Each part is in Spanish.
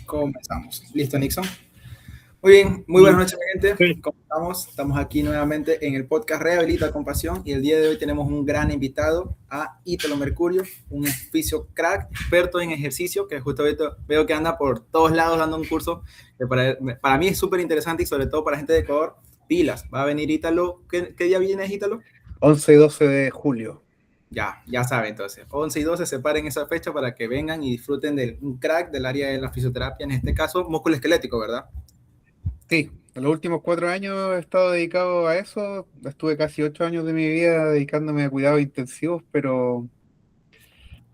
Comenzamos. ¿Listo, Nixon? Muy bien, muy buenas noches, mi gente. Sí. ¿Cómo estamos? Estamos aquí nuevamente en el podcast Rehabilita con Pasión y el día de hoy tenemos un gran invitado, a Ítalo Mercurio, un fisio crack, experto en ejercicio, que justo veo que anda por todos lados dando un curso que para mí es súper interesante y sobre todo para gente de Ecuador. Pilas, va a venir Ítalo. ¿Qué día vienes, Ítalo? 11 y 12 de julio. Ya saben, entonces, 11 y 12 separen esa fecha para que vengan y disfruten de un crack del área de la fisioterapia, en este caso músculo esquelético, ¿verdad? Sí, en los últimos 4 años he estado dedicado a eso. Estuve casi 8 años de mi vida dedicándome a cuidados intensivos, pero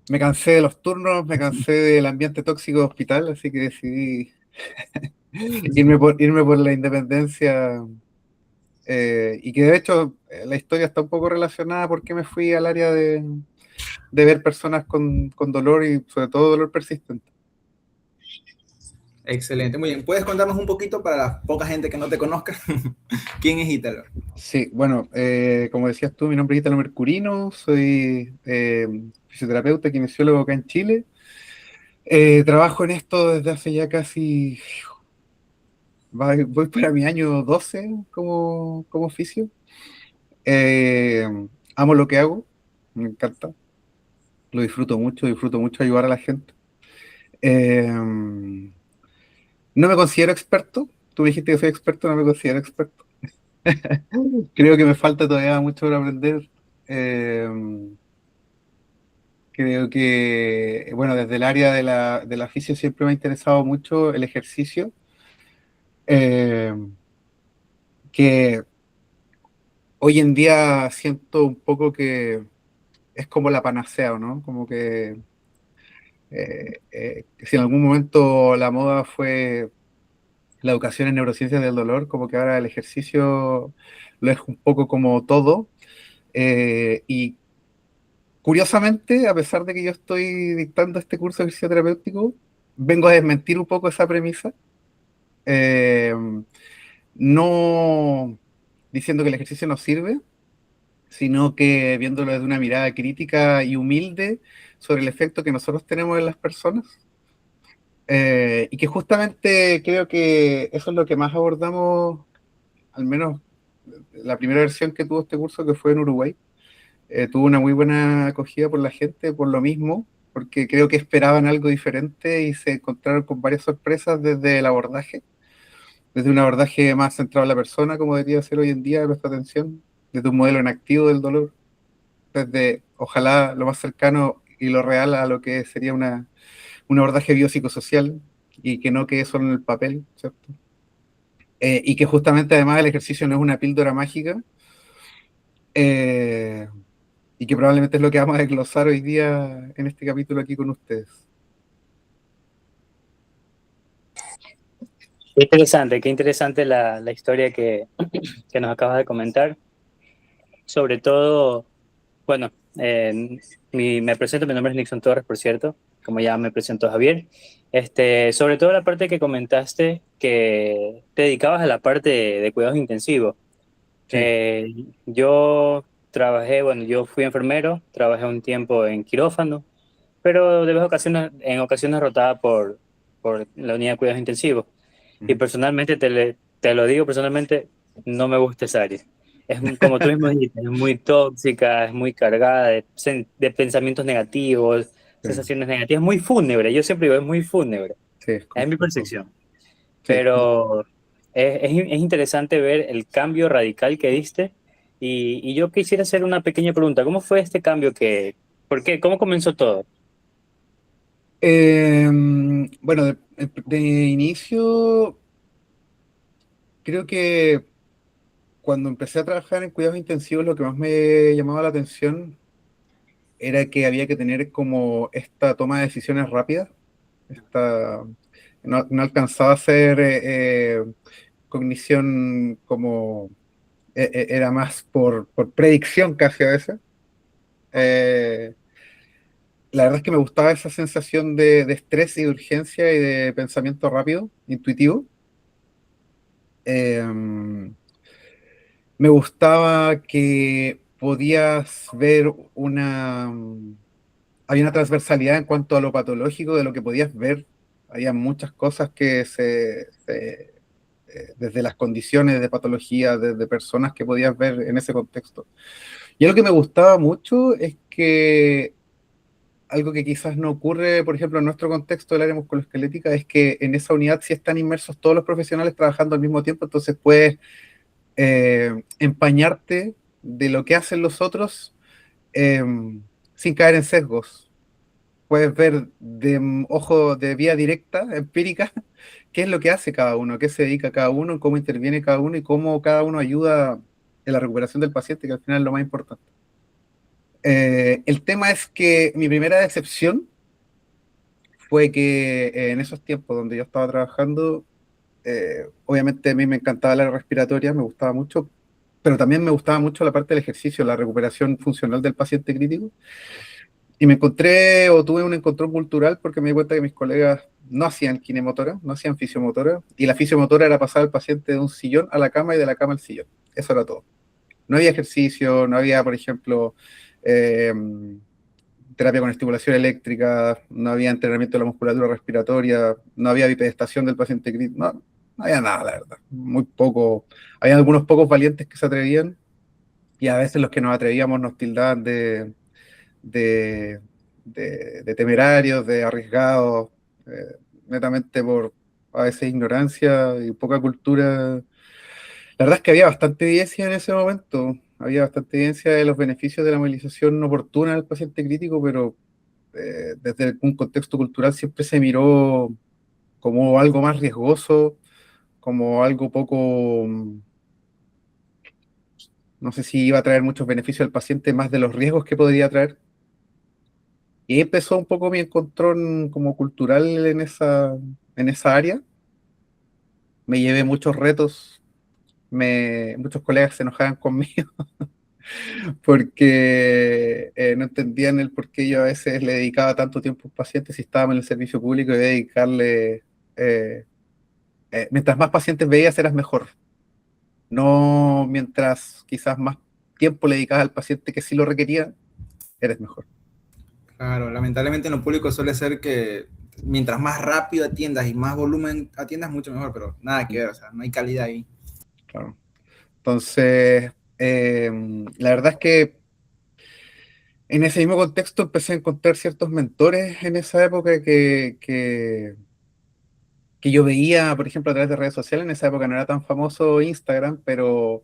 me cansé de los turnos, me cansé del ambiente tóxico de hospital, así que decidí irme por la independencia. Y que de hecho la historia está un poco relacionada porque me fui al área de ver personas con dolor y sobre todo dolor persistente. Excelente, muy bien. ¿Puedes contarnos un poquito para la poca gente que no te conozca? ¿Quién es Ítalo? Sí, bueno, como decías tú, mi nombre es Ítalo Mercurino, soy fisioterapeuta, kinesiólogo acá en Chile. Trabajo en esto desde hace ya casi, voy para mi año 12 como fisio. Eh, Amo lo que hago, me encanta, lo disfruto mucho ayudar a la gente. No me considero experto, tú me dijiste que soy experto, no me considero experto. Creo que me falta todavía mucho por aprender. Eh, Creo que, bueno, desde el área de la fisio siempre me ha interesado mucho el ejercicio, eh, que hoy en día siento un poco que es como la panacea, ¿no? Como que si en algún momento la moda fue la educación en neurociencias del dolor, como que ahora el ejercicio lo es un poco como todo. Y curiosamente, a pesar de que yo estoy dictando este curso de ejercicio terapéutico, vengo a desmentir un poco esa premisa. Eh, no diciendo que el ejercicio no sirve, sino que viéndolo desde una mirada crítica y humilde sobre el efecto que nosotros tenemos en las personas. Y que justamente creo que eso es lo que más abordamos, al menos la primera versión que tuvo este curso, que fue en Uruguay. Tuvo una muy buena acogida por la gente, por lo mismo, porque creo que esperaban algo diferente y se encontraron con varias sorpresas desde el abordaje. Desde un abordaje más centrado en la persona, como debería ser hoy en día nuestra atención, desde un modelo en activo del dolor, desde ojalá lo más cercano y lo real a lo que sería un abordaje biopsicosocial y que no quede solo en el papel, ¿cierto? Y que justamente además el ejercicio no es una píldora mágica, eh, y que probablemente es lo que vamos a desglosar hoy día en este capítulo aquí con ustedes. Qué interesante la historia que nos acabas de comentar. Sobre todo, bueno, me presento, mi nombre es Nixon Torres, por cierto, como ya me presentó Javier. Sobre todo la parte que comentaste que te dedicabas a la parte de cuidados intensivos. Sí. Yo trabajé, bueno, yo fui enfermero, trabajé un tiempo en quirófano, pero en ocasiones rotaba por la unidad de cuidados intensivos. Y Ujú. personalmente, te lo digo personalmente, no me gusta esa área. Como tú mismo dijiste, es muy tóxica, es muy cargada de pensamientos negativos, Sí, sensaciones negativas, muy fúnebre. Yo siempre digo, es muy fúnebre, sí, es mi concuerdo. percepción. Sí. Pero es interesante ver el cambio radical que diste. Y yo quisiera hacer una pequeña pregunta. ¿Cómo fue este cambio por qué? ¿Cómo comenzó todo? Bueno, de inicio, creo que cuando empecé a trabajar en cuidados intensivos, lo que más me llamaba la atención era que había que tener como esta toma de decisiones rápidas. Esta, no alcanzaba a ser cognición como era más por predicción casi a veces. Eh, la verdad es que me gustaba esa sensación de estrés y de urgencia y de pensamiento rápido, intuitivo. Eh, Me gustaba que podías ver había una transversalidad en cuanto a lo patológico de lo que podías ver Había muchas cosas que desde las condiciones de patología, desde personas que podías ver en ese contexto. Y algo que me gustaba mucho es que algo que quizás no ocurre, por ejemplo, en nuestro contexto del área musculoesquelética, es que en esa unidad sí están inmersos todos los profesionales trabajando al mismo tiempo, entonces puedes empañarte de lo que hacen los otros eh, sin caer en sesgos. Puedes ver de ojo de vía directa, empírica, qué es lo que hace cada uno, qué se dedica cada uno, cómo interviene cada uno y cómo cada uno ayuda en la recuperación del paciente, que al final es lo más importante. El tema es que mi primera decepción fue que en esos tiempos donde yo estaba trabajando, obviamente a mí me encantaba la respiratoria, me gustaba mucho, pero también me gustaba mucho la parte del ejercicio, la recuperación funcional del paciente crítico. Y me encontré o tuve un encontrón cultural porque me di cuenta que mis colegas no hacían kinemotora, no hacían fisiomotora, y la fisiomotora era pasar al paciente de un sillón a la cama y de la cama al sillón. Eso era todo. No había ejercicio, no había, por ejemplo, eh, terapia con estimulación eléctrica, no había entrenamiento de la musculatura respiratoria, no había bipedestación del paciente crítico, no, no había nada, la verdad. Muy poco. Había algunos pocos valientes que se atrevían y a veces los que nos atrevíamos nos tildaban de, de temerarios, de arriesgados, netamente por a veces ignorancia y poca cultura. La verdad es que había bastante evidencia en ese momento, había bastante evidencia de los beneficios de la movilización oportuna del paciente crítico, pero desde un contexto cultural siempre se miró como algo más riesgoso, como algo poco, no sé si iba a traer muchos beneficios al paciente, más de los riesgos que podría traer. Y empezó un poco mi encontrón como cultural en esa área. Me llevé muchos retos, muchos colegas se enojaban conmigo porque no entendían el por qué yo a veces le dedicaba tanto tiempo a un paciente si estábamos en el servicio público y dedicarle, mientras más pacientes veías eras mejor, no mientras quizás más tiempo le dedicabas al paciente que sí lo requería, eres mejor. Claro, lamentablemente en lo público suele ser que mientras más rápido atiendas y más volumen atiendas, mucho mejor, pero nada que ver, o sea, no hay calidad ahí. Claro. Entonces, la verdad es que en ese mismo contexto empecé a encontrar ciertos mentores en esa época que yo veía, por ejemplo, a través de redes sociales. En esa época no era tan famoso Instagram, pero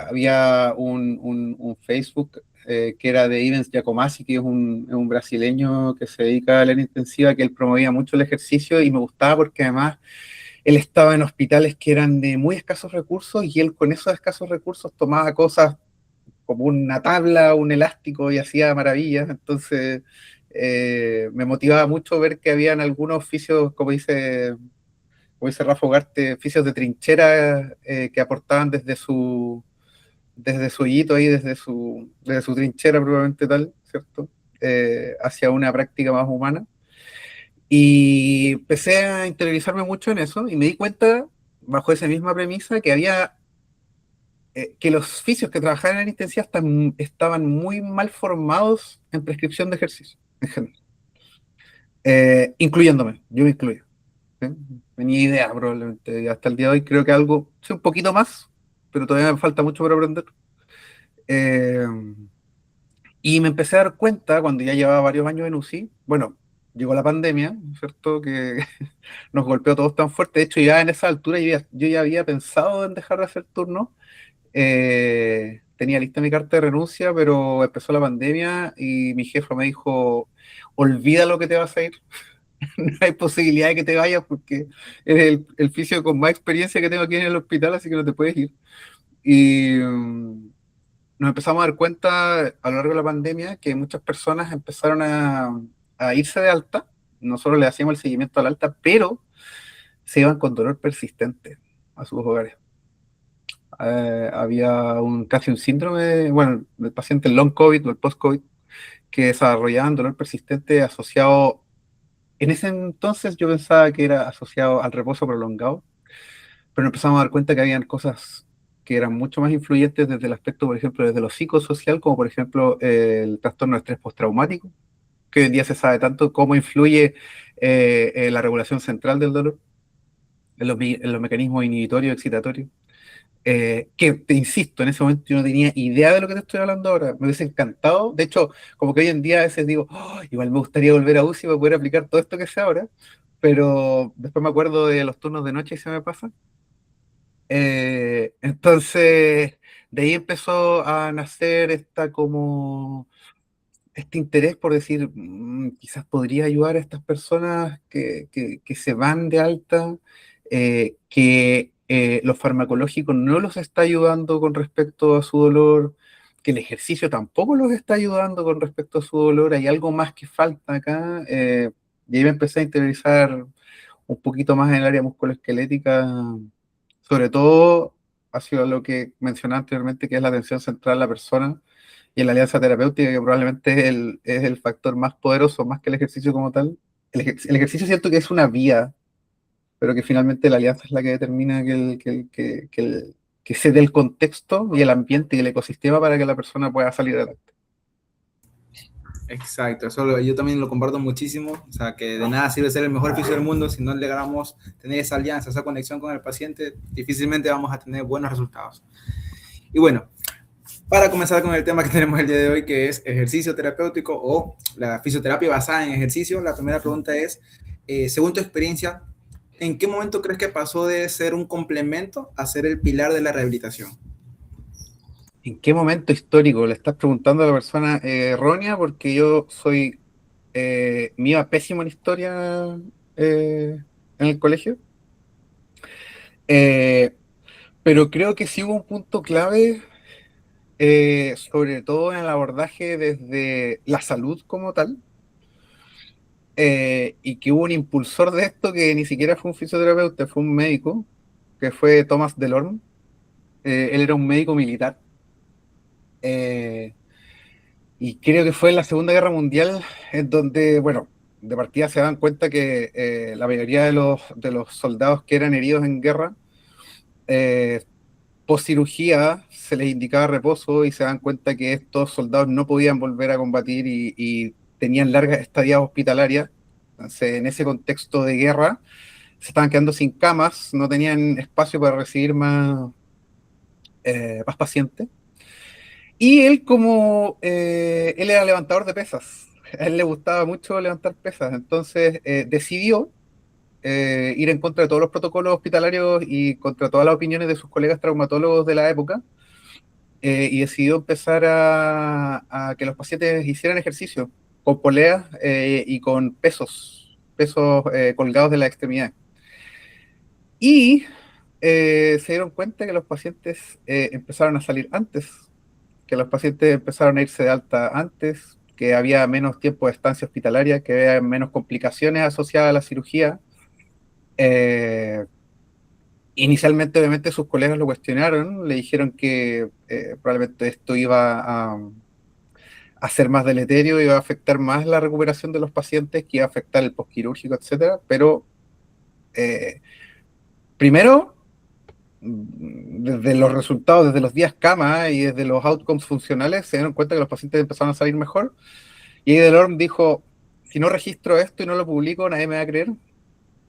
había un Facebook que era de Ivens Giacomazzi, que es un brasileño que se dedica a la intensiva, que él promovía mucho el ejercicio y me gustaba porque además él estaba en hospitales que eran de muy escasos recursos y él con esos escasos recursos tomaba cosas como una tabla, un elástico y hacía maravillas. Entonces me motivaba mucho ver que habían algunos oficios, como dice Rafa Ugarte, oficios de trinchera que aportaban desde su hoyito ahí, desde su trinchera probablemente tal, ¿cierto? Hacia una práctica más humana. Y empecé a interiorizarme mucho en eso y me di cuenta, bajo esa misma premisa, que había que los fisios que trabajaban en intensidad estaban muy mal formados en prescripción de ejercicio, en general. Incluyéndome, yo me incluyo. ¿Sí? Tenía idea probablemente, y hasta el día de hoy creo que algo, sé un poquito más, pero todavía me falta mucho por aprender. Eh, y me empecé a dar cuenta cuando ya llevaba varios años en UCI, bueno, llegó la pandemia, ¿cierto? Que nos golpeó a todos tan fuerte. De hecho, ya en esa altura yo ya había pensado en dejar de hacer turnos. Tenía lista mi carta de renuncia, pero empezó la pandemia y mi jefa me dijo, olvida lo que te vas a ir, no hay posibilidad de que te vayas porque eres el fisio con más experiencia que tengo aquí en el hospital, así que no te puedes ir. Y nos empezamos a dar cuenta a lo largo de la pandemia que muchas personas empezaron a irse de alta, nosotros le hacíamos el seguimiento al alta, pero se iban con dolor persistente a sus hogares. Había casi un síndrome, bueno, del paciente el long COVID o el post-COVID, que desarrollaban dolor persistente asociado, en ese entonces yo pensaba que era asociado al reposo prolongado, pero empezamos a dar cuenta que habían cosas que eran mucho más influyentes desde el aspecto, por ejemplo, desde lo psicosocial, como por ejemplo el trastorno de estrés postraumático, que hoy en día se sabe tanto cómo influye la regulación central del dolor, en los mecanismos inhibitorios, excitatorios. Que te insisto, en ese momento yo no tenía idea de lo que te estoy hablando ahora. Me hubiese encantado. De hecho, como que hoy en día a veces digo, "Oh, igual me gustaría volver a UCI para poder aplicar todo esto que sé ahora", pero después me acuerdo de los turnos de noche y se me pasa. Entonces, de ahí empezó a nacer este interés por decir, quizás podría ayudar a estas personas que se van de alta, que lo farmacológico no los está ayudando con respecto a su dolor, que el ejercicio tampoco los está ayudando con respecto a su dolor, hay algo más que falta acá. Y ahí me empecé a interiorizar un poquito más en el área musculoesquelética, sobre todo hacia lo que mencioné anteriormente, que es la atención central a la persona y en la alianza terapéutica, que probablemente es el factor más poderoso, más que el ejercicio como tal. El ejercicio siento que es una vía, pero que finalmente la alianza es la que determina que se dé el contexto y el ambiente y el ecosistema para que la persona pueda salir adelante. Exacto, yo también lo comparto muchísimo, o sea, que de nada sirve ser el mejor fisio del mundo si no logramos tener esa alianza, esa conexión con el paciente, difícilmente vamos a tener buenos resultados. Y bueno, para comenzar con el tema que tenemos el día de hoy, que es ejercicio terapéutico o la fisioterapia basada en ejercicio, la primera pregunta es, según tu experiencia, ¿en qué momento crees que pasó de ser un complemento a ser el pilar de la rehabilitación? ¿En qué momento histórico? Le estás preguntando a la persona errónea, porque yo me iba pésimo en historia en el colegio. Eh, pero creo que sí hubo un punto clave, sobre todo en el abordaje desde la salud como tal, y que hubo un impulsor de esto que ni siquiera fue un fisioterapeuta, fue un médico, que fue Thomas Delorme. Él era un médico militar, eh, y creo que fue en la Segunda Guerra Mundial en donde, bueno, de partida se dan cuenta que la mayoría de los soldados que eran heridos en guerra, eh, post cirugía se les indicaba reposo y se dan cuenta que estos soldados no podían volver a combatir y tenían largas estadías hospitalarias. Entonces, en ese contexto de guerra, se estaban quedando sin camas, no tenían espacio para recibir más pacientes. Y él, como él era levantador de pesas, a él le gustaba mucho levantar pesas, entonces decidió ir en contra de todos los protocolos hospitalarios y contra todas las opiniones de sus colegas traumatólogos de la época, y decidió empezar a que los pacientes hicieran ejercicio con poleas y con pesos colgados de la extremidad. Y se dieron cuenta que los pacientes empezaron a salir antes, que los pacientes empezaron a irse de alta antes, que había menos tiempo de estancia hospitalaria, que había menos complicaciones asociadas a la cirugía. Eh, Inicialmente, obviamente, sus colegas lo cuestionaron, le dijeron que probablemente esto iba a ser más deleterio, iba a afectar más la recuperación de los pacientes, que iba a afectar el posquirúrgico, etcétera. Pero eh, primero, desde los resultados, desde los días cama y desde los outcomes funcionales, se dieron cuenta que los pacientes empezaron a salir mejor. Y Delorme dijo, si no registro esto y no lo publico, nadie me va a creer.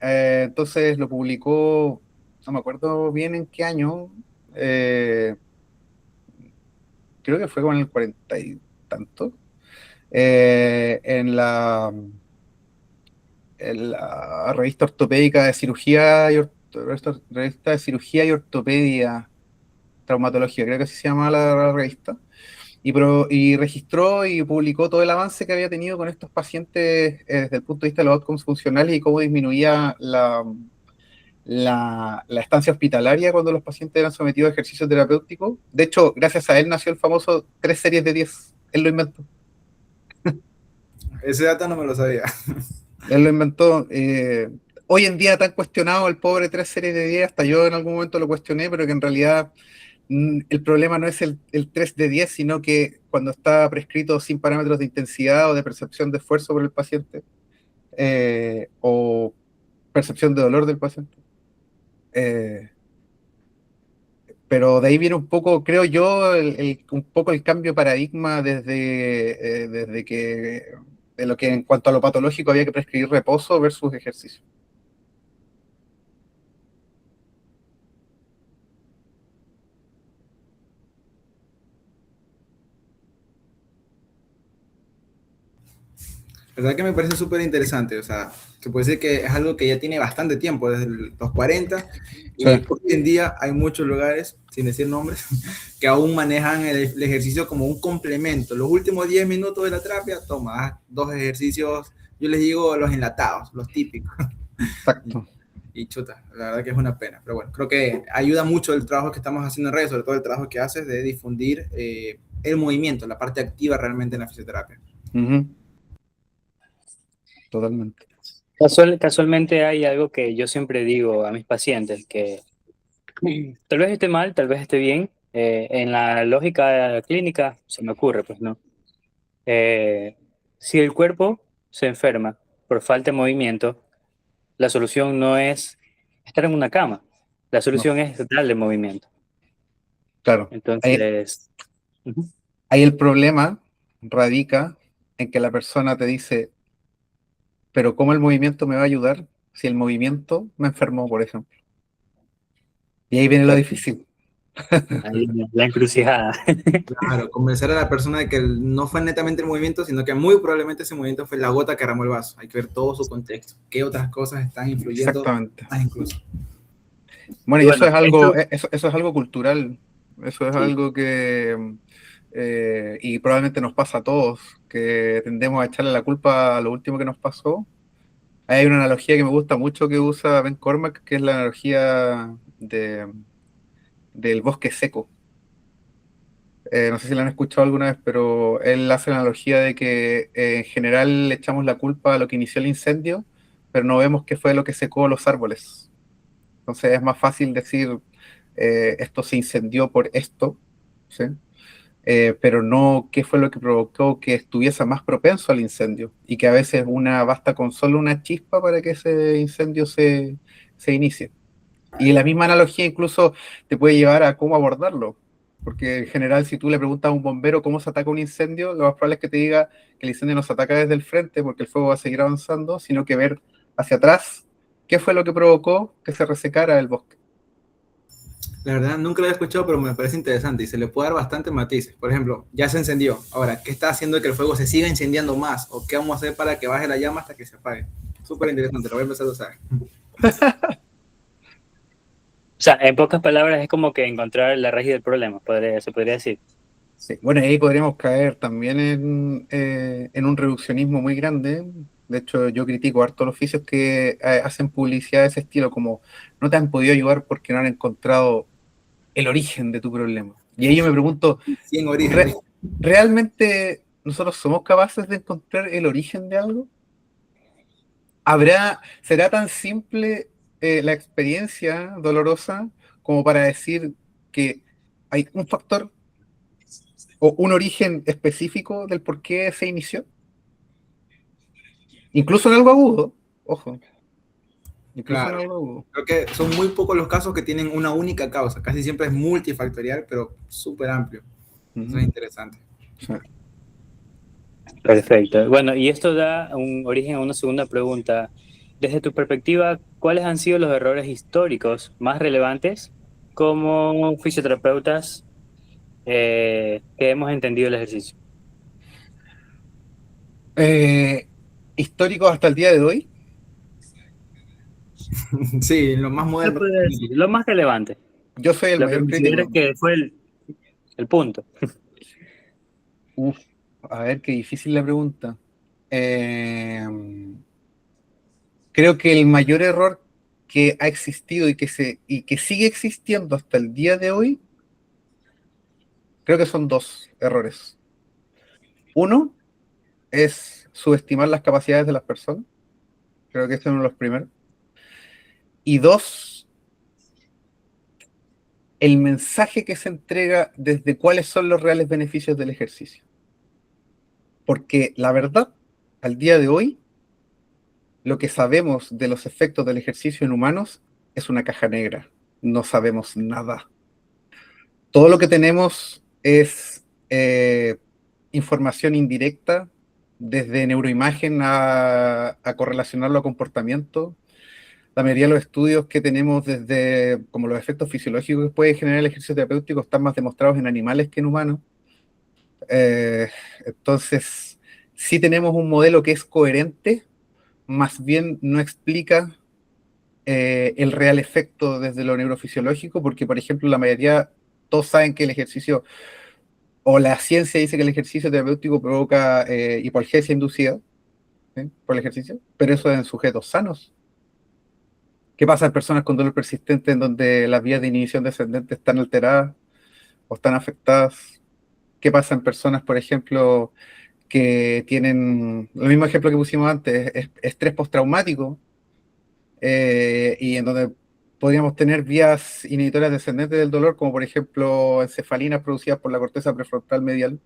Entonces lo publicó, no me acuerdo bien en qué año, eh, creo que fue con el 40 y tanto, en la revista ortopédica de cirugía revista de cirugía y ortopedia traumatología, creo que así se llama la revista. Y registró y publicó todo el avance que había tenido con estos pacientes desde el punto de vista de los outcomes funcionales y cómo disminuía la estancia hospitalaria cuando los pacientes eran sometidos a ejercicio terapéutico. De hecho, gracias a él nació el famoso 3 series de 10. Él lo inventó. Ese dato no me lo sabía. Él lo inventó. Hoy en día tan cuestionado el pobre 3 series de 10, hasta yo en algún momento lo cuestioné, pero que en realidad el problema no es el 3 de 10, sino que cuando está prescrito sin parámetros de intensidad o de percepción de esfuerzo por el paciente, o percepción de dolor del paciente. Eh, pero de ahí viene un poco, creo yo, un poco el cambio de paradigma desde que de lo que en cuanto a lo patológico había que prescribir reposo versus ejercicio. La verdad que me parece súper interesante, o sea, se puede decir que es algo que ya tiene bastante tiempo, desde los 40, y Sí. hoy en día hay muchos lugares, sin decir nombres, que aún manejan el ejercicio como un complemento. Los últimos 10 minutos de la terapia, toma, dos ejercicios, yo les digo los enlatados, los típicos. Exacto. Y chuta, la verdad que es una pena. Pero bueno, creo que ayuda mucho el trabajo que estamos haciendo en redes, sobre todo el trabajo que haces de difundir el movimiento, la parte activa realmente en la fisioterapia. Uh-huh. Totalmente. Casualmente hay algo que yo siempre digo a mis pacientes, que tal vez esté mal, tal vez esté bien. En la lógica clínica se me ocurre, pues no. Eh, si el cuerpo se enferma por falta de movimiento, la solución no es estar en una cama, la No, solución es darle movimiento. claro. Entonces, ujú, Ahí el problema radica en que la persona te dice, pero ¿cómo el movimiento me va a ayudar si el movimiento me enfermó, por ejemplo? Y ahí viene lo difícil. ahí la encrucijada. Claro, convencer a la persona de que no fue netamente el movimiento, sino que muy probablemente ese movimiento fue la gota que derramó el vaso. Hay que ver todo su contexto, qué otras cosas están influyendo Exactamente. más incluso. Bueno, Y y bueno, eso es algo cultural, eso es sí, algo que, y probablemente nos pasa a todos, que tendemos a echarle la culpa a lo último que nos pasó. Hay una analogía que me gusta mucho que usa Ben Cormack, que es la analogía del bosque seco. No sé si la han escuchado alguna vez, pero él hace la analogía de que en general le echamos la culpa a lo que inició el incendio, pero no vemos qué fue lo que secó los árboles. Entonces es más fácil decir, esto se incendió por esto, ¿sí? Pero no qué fue lo que provocó que estuviese más propenso al incendio, y que a veces basta con solo una chispa para que ese incendio se inicie. Y la misma analogía incluso te puede llevar a cómo abordarlo, porque en general si tú le preguntas a un bombero cómo se ataca un incendio, lo más probable es que te diga que el incendio no se ataca desde el frente porque el fuego va a seguir avanzando, sino que ver hacia atrás qué fue lo que provocó que se resecara el bosque. La verdad, nunca lo había escuchado, pero me parece interesante y se le puede dar bastante matices. Por ejemplo, ya se encendió. Ahora, ¿qué está haciendo que el fuego se siga incendiando más? ¿O qué vamos a hacer para que baje la llama hasta que se apague? Súper interesante, lo voy a empezar a usar. o sea, en pocas palabras es como que encontrar la raíz del problema, se podría decir. Sí. Bueno, ahí podríamos caer también en un reduccionismo muy grande. De hecho, yo critico harto los oficios que hacen publicidad de ese estilo, como no te han podido ayudar porque no han encontrado el origen de tu problema. Y ahí yo me pregunto, 100 orígenes. ¿re- ¿realmente nosotros somos capaces de encontrar el origen de algo? ¿Será tan simple la experiencia dolorosa como para decir que hay un factor o un origen específico del por qué se inició? Incluso en algo agudo, ojo, incluso en Claro. algo agudo. Creo que son muy pocos los casos que tienen una única causa. Casi siempre es multifactorial, pero súper amplio. Eso es Ujú. interesante. Sí. Perfecto. Bueno, y esto da un origen a una segunda pregunta. Desde tu perspectiva, ¿cuáles han sido los errores históricos más relevantes como fisioterapeutas que hemos entendido el ejercicio? Eh, Históricos hasta el día de hoy. Sí, lo más ¿Qué moderno. puede decir? Lo más relevante, Yo soy el lo que mayor consideres crítico. que fue el punto. Uf, a ver, qué difícil la pregunta. Eh, Creo que el mayor error que ha existido y que sigue existiendo hasta el día de hoy, creo que son dos errores. Uno es subestimar las capacidades de las personas. Creo que ese es uno de los primeros. Y dos, el mensaje que se entrega desde cuáles son los reales beneficios del ejercicio. Porque la verdad, al día de hoy, lo que sabemos de los efectos del ejercicio en humanos es una caja negra. No sabemos nada. Todo lo que tenemos es información indirecta desde neuroimagen a correlacionarlo a comportamiento. La mayoría de los estudios que tenemos desde como los efectos fisiológicos que puede generar el ejercicio terapéutico están más demostrados en animales que en humanos. Entonces, sí tenemos un modelo que es coherente, más bien no explica el real efecto desde lo neurofisiológico, porque, por ejemplo, la mayoría, todos saben que el ejercicio, o la ciencia dice que el ejercicio terapéutico provoca hipoalgesia inducida, ¿sí? Por el ejercicio, pero eso es en sujetos sanos. ¿Qué pasa en personas con dolor persistente en donde las vías de inhibición descendente están alteradas o están afectadas? ¿Qué pasa en personas, por ejemplo, que tienen, el mismo ejemplo que pusimos antes, estrés postraumático, y en donde podríamos tener vías inhibitoras descendentes del dolor, como por ejemplo encefalinas producidas por la corteza prefrontal medial,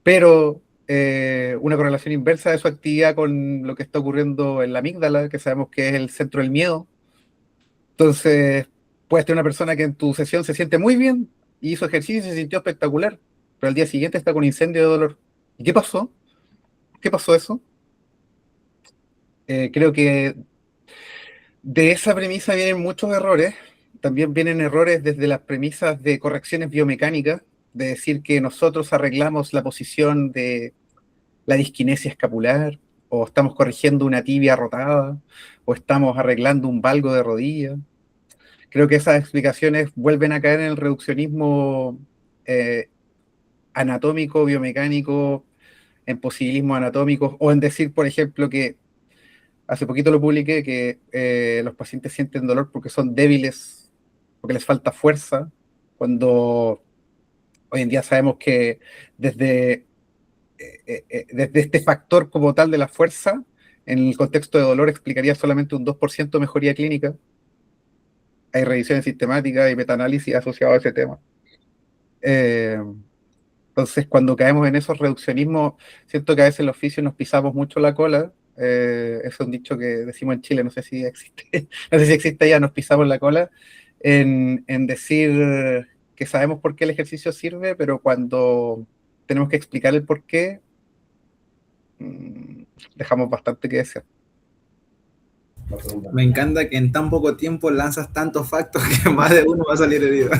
pero una correlación inversa de su actividad con lo que está ocurriendo en la amígdala, que sabemos que es el centro del miedo. Entonces, puedes tener una persona que en tu sesión se siente muy bien y hizo ejercicio y se sintió espectacular, pero al día siguiente está con incendio de dolor. ¿Y qué pasó? ¿Qué pasó eso? Creo que de esa premisa vienen muchos errores. También vienen errores desde las premisas de correcciones biomecánicas, de decir que nosotros arreglamos la posición de la disquinesia escapular, o estamos corrigiendo una tibia rotada, o estamos arreglando un valgo de rodilla. Creo que esas explicaciones vuelven a caer en el reduccionismo eh, anatómico, biomecánico, en posibilismo anatómicos, o en decir, por ejemplo, que hace poquito lo publiqué, que los pacientes sienten dolor porque son débiles, porque les falta fuerza, cuando hoy en día sabemos que desde, desde este factor como tal de la fuerza, en el contexto de dolor explicaría solamente un 2% mejoría clínica. Hay revisiones sistemáticas y metaanálisis asociados a ese tema. Eh, entonces, cuando caemos en esos reduccionismos, siento que a veces en los oficios nos pisamos mucho la cola. Es un dicho que decimos en Chile, no sé si existe, no sé si existe ya, nos pisamos la cola, en decir que sabemos por qué el ejercicio sirve, pero cuando tenemos que explicar el por qué, mm, dejamos bastante que desear. Me encanta que en tan poco tiempo lanzas tantos factos que más de uno va a salir herido.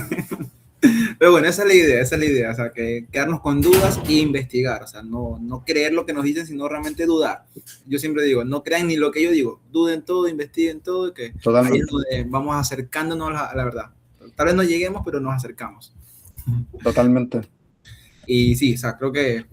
Pero bueno, esa es la idea, o sea, que quedarnos con dudas e investigar, o sea, no creer lo que nos dicen, sino realmente dudar. Yo siempre digo, no crean ni lo que yo digo, duden todo, investiguen todo, que ahí es Totalmente, donde vamos acercándonos a la verdad. Tal vez no lleguemos, pero nos acercamos. totalmente. Y sí, o sea, creo que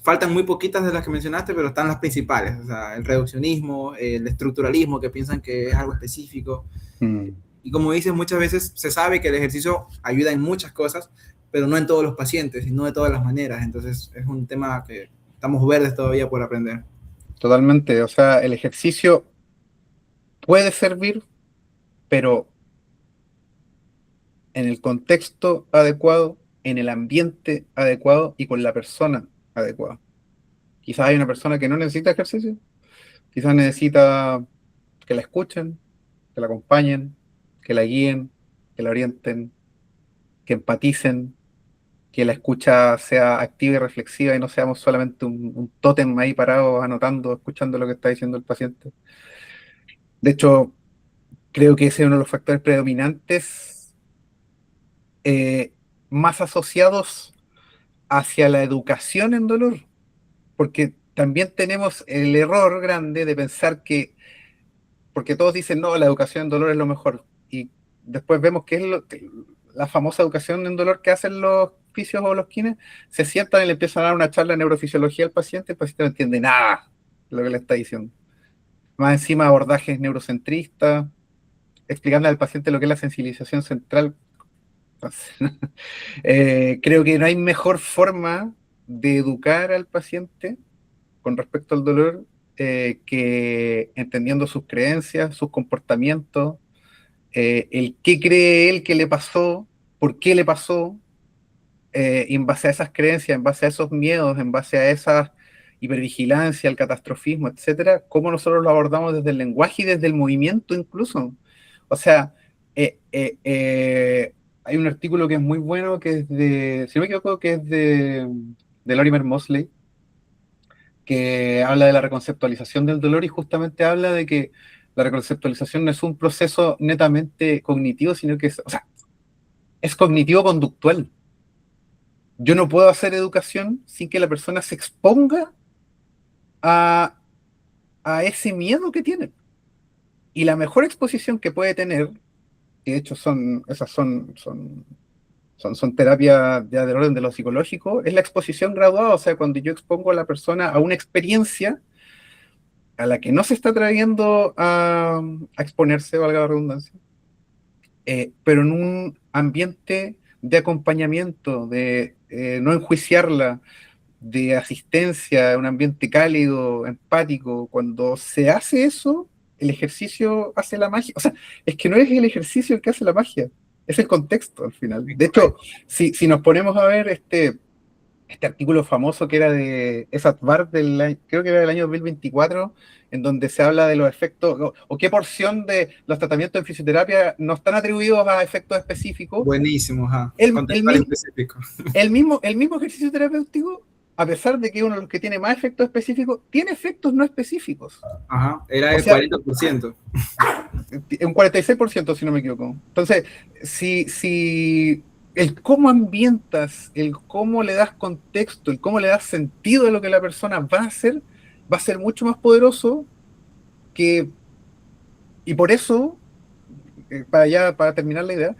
faltan muy poquitas de las que mencionaste, pero están las principales, o sea, el reduccionismo, el estructuralismo, que piensan que es algo específico. Mm, Y como dices, muchas veces se sabe que el ejercicio ayuda en muchas cosas, pero no en todos los pacientes y no de todas las maneras. Entonces es un tema que estamos verdes todavía por aprender. totalmente, o sea, el ejercicio puede servir, pero en el contexto adecuado, en el ambiente adecuado y con la persona adecuada. Quizás hay una persona que no necesita ejercicio, quizás necesita que la escuchen, que la acompañen, que la guíen, que la orienten, que empaticen, que la escucha sea activa y reflexiva y no seamos solamente un tótem ahí parado anotando, escuchando lo que está diciendo el paciente. De hecho, creo que ese es uno de los factores predominantes eh, más asociados hacia la educación en dolor, porque también tenemos el error grande de pensar que, porque todos dicen, no, la educación en dolor es lo mejor, y después vemos que es la famosa educación en dolor que hacen los fisios o los kines, se sientan y le empiezan a dar una charla de neurofisiología al paciente, el paciente no entiende nada de lo que le está diciendo. Más encima abordajes neurocentristas, explicando al paciente lo que es la sensibilización central. Entonces, creo que no hay mejor forma de educar al paciente con respecto al dolor que entendiendo sus creencias, sus comportamientos, el qué cree él que le pasó, por qué le pasó, y en base a esas creencias, en base a esos miedos, en base a esa hipervigilancia, el catastrofismo, etcétera, cómo nosotros lo abordamos desde el lenguaje y desde el movimiento incluso. O sea, hay un artículo que es muy bueno, que es de, si no me equivoco, que es de Lorimer Mosley, que habla de la reconceptualización del dolor y justamente habla de que la reconceptualización no es un proceso netamente cognitivo, sino que o sea, es cognitivo-conductual. Yo no puedo hacer educación sin que la persona se exponga a, a ese miedo que tiene. Y la mejor exposición que puede tener, que de hecho son terapias ya del orden de lo psicológico, es la exposición graduada, o sea, cuando yo expongo a la persona a una experiencia a la que no se está atreviendo a exponerse, valga la redundancia, pero en un ambiente de acompañamiento, de no enjuiciarla, de asistencia, un ambiente cálido, empático. Cuando se hace eso, el ejercicio hace la magia. O sea, es que no es el ejercicio el que hace la magia, es el contexto al final. De hecho, si nos ponemos a ver este artículo famoso que era de Esat Bar, creo que era del año 2024, en donde se habla de los efectos, o qué porción de los tratamientos en fisioterapia no están atribuidos a efectos específicos. Buenísimo, ajá. El, el, Contextual mi- específico. el mismo ejercicio terapéutico, a pesar de que es uno de los que tiene más efectos específicos, tiene efectos no específicos. Ajá, era O el sea, 40%. un 46%, si no me equivoco. Entonces, si el cómo ambientas, el cómo le das contexto, el cómo le das sentido a lo que la persona va a ser mucho más poderoso que, y por eso, para terminar la idea,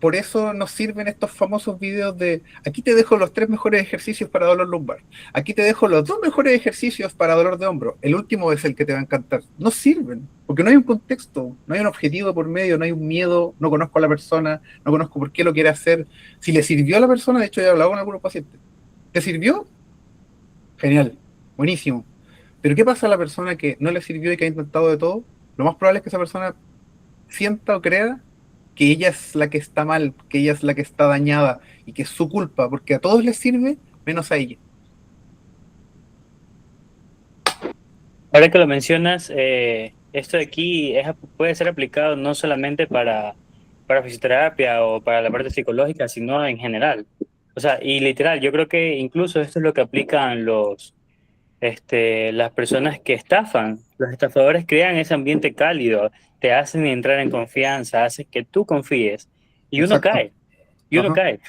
por eso nos sirven estos famosos videos de aquí te dejo los 3 mejores ejercicios para dolor lumbar, aquí te dejo los 2 mejores ejercicios para dolor de hombro, el último es el que te va a encantar. No sirven, porque no hay un contexto, no hay un objetivo por medio, no hay un miedo, no conozco a la persona, no conozco por qué lo quiere hacer. Si le sirvió a la persona, de hecho ya he hablado con algunos pacientes, ¿te sirvió? Genial, buenísimo. Pero ¿qué pasa a la persona que no le sirvió y que ha intentado de todo? Lo más probable es que esa persona sienta o crea que ella es la que está mal, que ella es la que está dañada y que es su culpa, porque a todos les sirve menos a ella. Ahora que lo mencionas, esto de aquí puede ser aplicado no solamente para fisioterapia o para la parte psicológica, sino en general. O sea, y literal, yo creo que incluso esto es lo que aplican las personas que estafan. Los estafadores crean ese ambiente cálido, te hacen entrar en confianza, hacen que tú confíes y uno Exacto. cae, y uno Ajá. cae.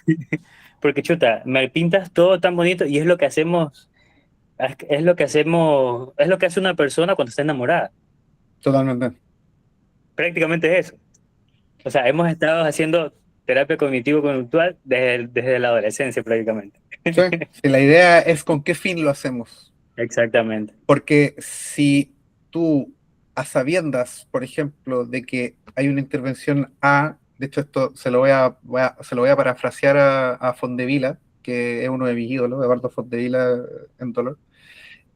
Porque chuta, me pintas todo tan bonito y es lo que hacemos, es lo que hace una persona cuando está enamorada. Totalmente. Prácticamente es eso. O sea, hemos estado haciendo terapia cognitivo-conductual desde la adolescencia prácticamente. Sí. Sí, la idea es con qué fin lo hacemos. Exactamente. Porque si tú, a sabiendas, por ejemplo, de que hay una intervención A, de hecho esto se lo voy a parafrasear a Fondevila, que es uno de mis ídolos, Eduardo Fondevila en dolor.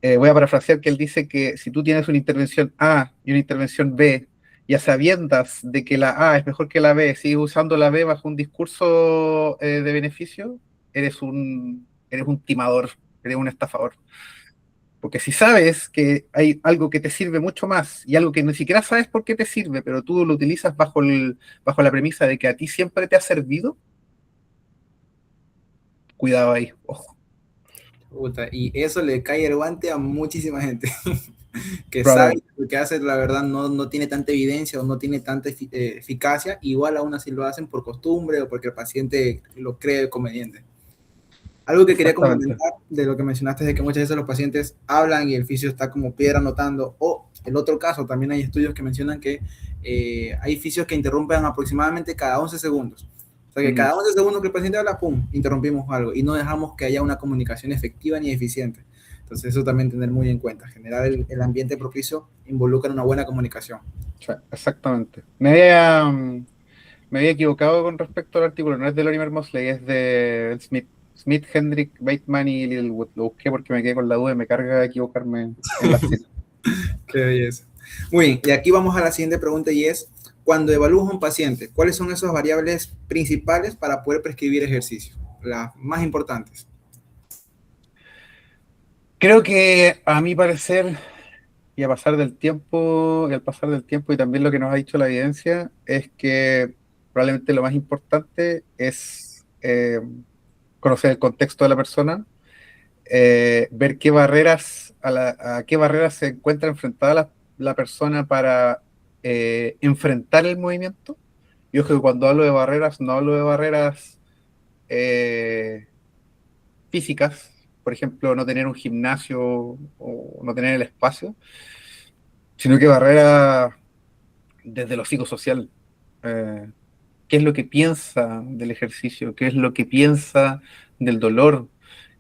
Voy a parafrasear que él dice que si tú tienes una intervención A y una intervención B, y a sabiendas de que la A es mejor que la B, sigues usando la B bajo un discurso de beneficio, eres un timador, eres un estafador. Porque si sabes que hay algo que te sirve mucho más y algo que ni siquiera sabes por qué te sirve, pero tú lo utilizas bajo la premisa de que a ti siempre te ha servido, cuidado ahí, ojo. Puta, y eso le cae el guante a muchísima gente que sabe Probablemente. que lo que hace, la verdad, no tiene tanta evidencia o no tiene tanta eficacia, igual aún así lo hacen por costumbre o porque el paciente lo cree conveniente. Algo que quería Exactamente. complementar de lo que mencionaste es de que muchas veces los pacientes hablan y el fisio está como piedra anotando, o el otro caso, también hay estudios que mencionan que hay fisios que interrumpen aproximadamente cada 11 segundos. O sea que cada 11 segundos que el paciente habla, pum, interrumpimos algo y no dejamos que haya una comunicación efectiva ni eficiente. Entonces eso también tener muy en cuenta. Generar el ambiente propicio involucra una buena comunicación. Sí, exactamente. Me había equivocado con respecto al artículo, no es de Lorimer Mosley, es de Smith, Hendrick, Bateman y Littlewood. Lo busqué porque me quedé con la duda y me carga equivocarme en las citas. Qué belleza. Muy bien, y aquí vamos a la siguiente pregunta y es, cuando evalúas a un paciente, ¿cuáles son esas variables principales para poder prescribir ejercicio? Las más importantes. Creo que a mi parecer, y a pasar del tiempo, y al pasar del tiempo, y también lo que nos ha dicho la evidencia, es que probablemente lo más importante es conocer el contexto de la persona, ver qué barreras, a qué barreras se encuentra enfrentada la persona para enfrentar el movimiento. Yo creo que cuando hablo de barreras, no hablo de barreras eh, físicas, por ejemplo, no tener un gimnasio o no tener el espacio, sino que barreras desde lo psicosocial. Eh, ¿Qué es lo que piensa del ejercicio? ¿Qué es lo que piensa del dolor?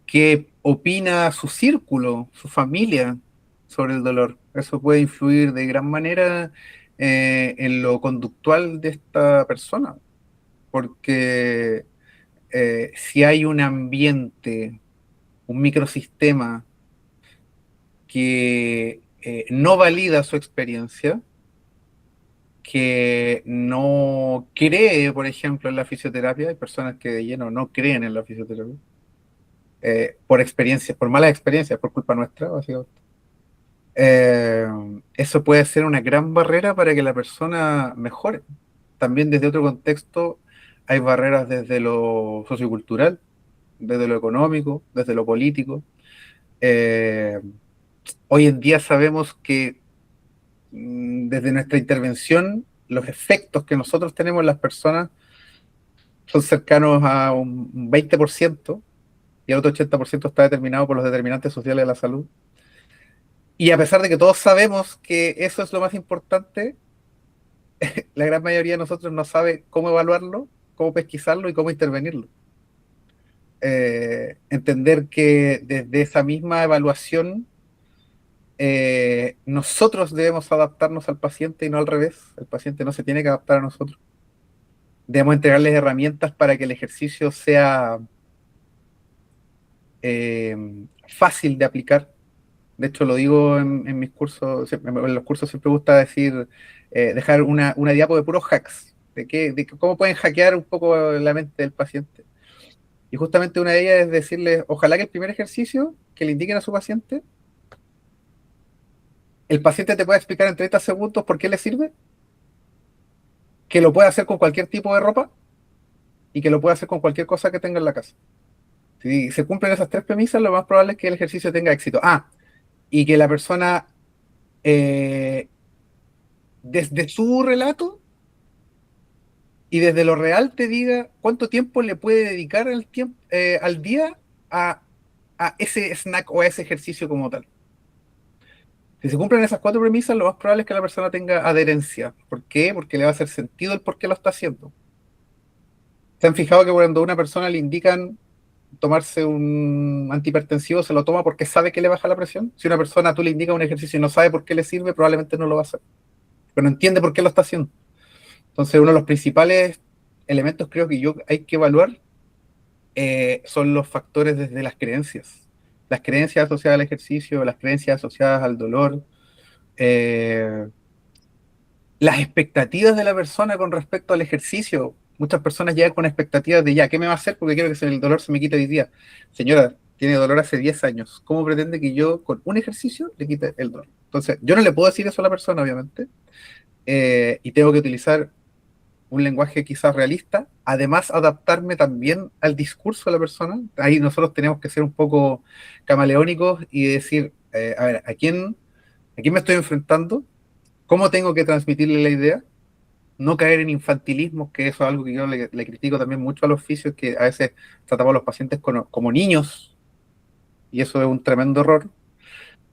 ¿Qué opina su círculo, su familia sobre el dolor? Eso puede influir de gran manera en lo conductual de esta persona, porque si hay un ambiente, un microsistema que no valida su experiencia, que no cree, por ejemplo, en la fisioterapia, hay personas que de lleno no creen en la fisioterapia, por experiencias, por malas experiencias, por culpa nuestra, básicamente. Eh, Eso puede ser una gran barrera para que la persona mejore. También desde otro contexto hay barreras desde lo sociocultural, desde lo económico, desde lo político. Eh, Hoy en día sabemos que desde nuestra intervención, los efectos que nosotros tenemos en las personas son cercanos a un 20% y el otro 80% está determinado por los determinantes sociales de la salud. Y a pesar de que todos sabemos que eso es lo más importante, la gran mayoría de nosotros no sabe cómo evaluarlo, cómo pesquisarlo y cómo intervenirlo. Entender que desde esa misma evaluación nosotros debemos adaptarnos al paciente y no al revés. El paciente no se tiene que adaptar a nosotros. Debemos entregarles herramientas para que el ejercicio sea eh, fácil de aplicar. De hecho, lo digo en mis cursos, en los cursos siempre me gusta decir, dejar una diapo de puros hacks, de cómo pueden hackear un poco la mente del paciente. Y justamente una de ellas es decirle, ojalá que el primer ejercicio que le indiquen a su paciente, el paciente te pueda explicar en 30 segundos por qué le sirve, que lo puede hacer con cualquier tipo de ropa y que lo puede hacer con cualquier cosa que tenga en la casa. Si se cumplen esas tres premisas, lo más probable es que el ejercicio tenga éxito. Y que la persona, eh, desde su relato y desde lo real, te diga cuánto tiempo le puede dedicar al día a, a ese snack o a ese ejercicio como tal. Si se cumplen esas cuatro premisas, lo más probable es que la persona tenga adherencia. ¿Por qué? Porque le va a hacer sentido el por qué lo está haciendo. ¿Se han fijado que cuando a una persona le indican tomarse un antihipertensivo, se lo toma porque sabe que le baja la presión? Si una persona tú le indicas un ejercicio y no sabe por qué le sirve, probablemente no lo va a hacer, pero no entiende por qué lo está haciendo. Entonces, uno de los principales elementos creo que hay que evaluar son los factores desde las creencias. Las creencias asociadas al ejercicio, las creencias asociadas al dolor, eh, las expectativas de la persona con respecto al ejercicio. Muchas personas llegan con expectativas de ya, ¿qué me va a hacer? Porque quiero que el dolor se me quite hoy día. Señora, tiene dolor hace 10 años. ¿Cómo pretende que yo con un ejercicio le quite el dolor? Entonces, yo no le puedo decir eso a la persona, obviamente, y tengo que utilizar un lenguaje quizás realista, además adaptarme también al discurso de la persona. Ahí nosotros tenemos que ser un poco camaleónicos y decir, a ver, ¿a quién me estoy enfrentando? ¿Cómo tengo que transmitirle la idea? No caer en infantilismos, que eso es algo que yo le critico también mucho a los fisios, que a veces tratamos a los pacientes como niños, y eso es un tremendo error.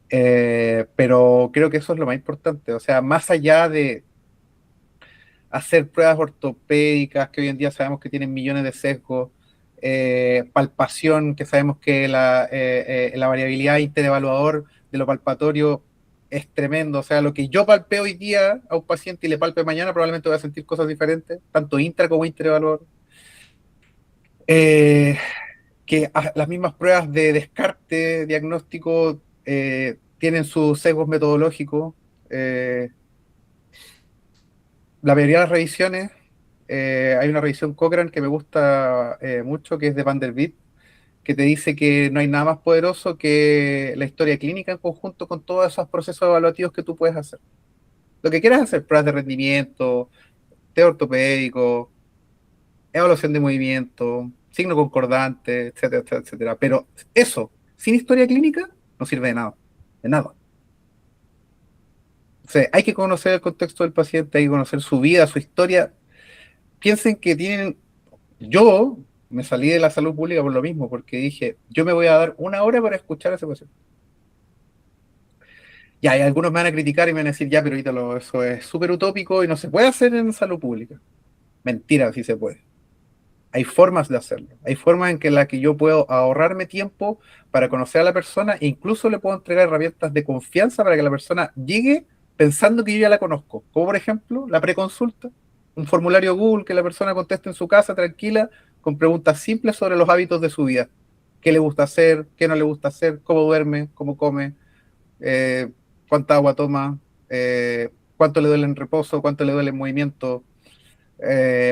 Pero creo que eso es lo más importante. O sea, más allá de hacer pruebas ortopédicas, que hoy en día sabemos que tienen millones de sesgos, palpación, que sabemos que la variabilidad interevaluador de lo palpatorio es tremendo. O sea, lo que yo palpeo hoy día a un paciente y le palpe mañana, probablemente voy a sentir cosas diferentes, tanto intra como interevaluador. Eh, que las mismas pruebas de descarte diagnóstico tienen sus sesgos metodológicos. Eh, la mayoría de las revisiones, hay una revisión Cochrane que me gusta mucho, que es de Vanderbilt, que te dice que no hay nada más poderoso que la historia clínica en conjunto con todos esos procesos evaluativos que tú puedes hacer. Lo que quieras hacer, pruebas de rendimiento, test ortopédico, evaluación de movimiento, signo concordante, etcétera, etcétera, etcétera. Pero eso, sin historia clínica, no sirve de nada. De nada. O sea, hay que conocer el contexto del paciente, hay que conocer su vida, su historia. Piensen que tienen... Yo me salí de la salud pública por lo mismo, porque dije, yo me voy a dar una hora para escuchar a ese paciente. Ya, y algunos me van a criticar y me van a decir, ya, pero Ítalo, eso es súper utópico y no se puede hacer en salud pública. Mentira, sí se puede. Hay formas de hacerlo. Hay formas en que la que yo puedo ahorrarme tiempo para conocer a la persona e incluso le puedo entregar herramientas de confianza para que la persona llegue pensando que yo ya la conozco. Como por ejemplo, la preconsulta, un formulario Google que la persona conteste en su casa tranquila con preguntas simples sobre los hábitos de su vida. ¿Qué le gusta hacer? ¿Qué no le gusta hacer? ¿Cómo duerme? ¿Cómo come? eh, ¿Cuánta agua toma? ¿Cuánto le duele en reposo? ¿Cuánto le duele en movimiento?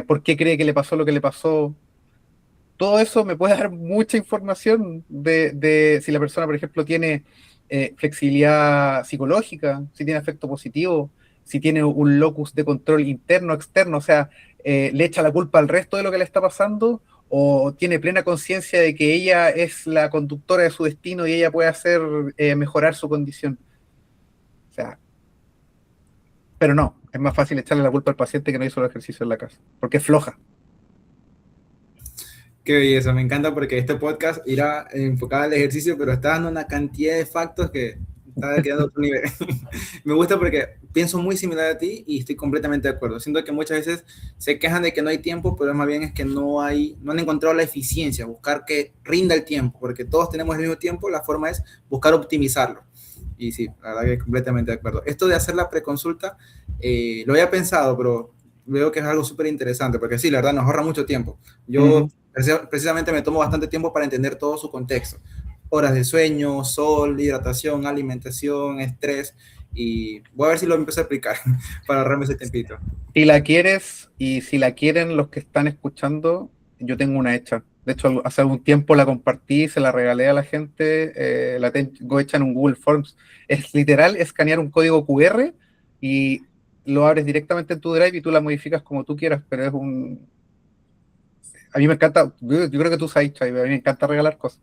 ¿Por qué cree que le pasó lo que le pasó? Todo eso me puede dar mucha información de si la persona, por ejemplo, tiene flexibilidad psicológica, si tiene afecto positivo, si tiene un locus de control interno, externo, o sea, le echa la culpa al resto de lo que le está pasando, o tiene plena conciencia de que ella es la conductora de su destino y ella puede hacer mejorar su condición. O sea, pero no, es más fácil echarle la culpa al paciente que no hizo el ejercicio en la casa, porque es floja. Qué belleza, me encanta porque este podcast irá enfocado al ejercicio, pero está dando una cantidad de factos que está quedando a otro nivel. Me gusta porque pienso muy similar a ti y estoy completamente de acuerdo. Siento que muchas veces se quejan de que no hay tiempo, pero más bien es que no han encontrado la eficiencia, buscar que rinda el tiempo, porque todos tenemos el mismo tiempo, la forma es buscar optimizarlo. Y sí, la verdad que completamente de acuerdo. Esto de hacer la preconsulta, lo había pensado, pero veo que es algo súper interesante, porque sí, la verdad nos ahorra mucho tiempo. Yo precisamente me tomo bastante tiempo para entender todo su contexto. Horas de sueño, sol, hidratación, alimentación, estrés, y voy a ver si lo empiezo a aplicar para ahorrarme ese tiempito. Si la quieres y si la quieren los que están escuchando, yo tengo una hecha. De hecho, hace algún tiempo la compartí, se la regalé a la gente, la tengo hecha en un Google Forms. Es literal escanear un código QR y lo abres directamente en tu Drive y tú la modificas como tú quieras, pero es un... A mí me encanta, yo creo que tú sabes, Chay, a mí me encanta regalar cosas.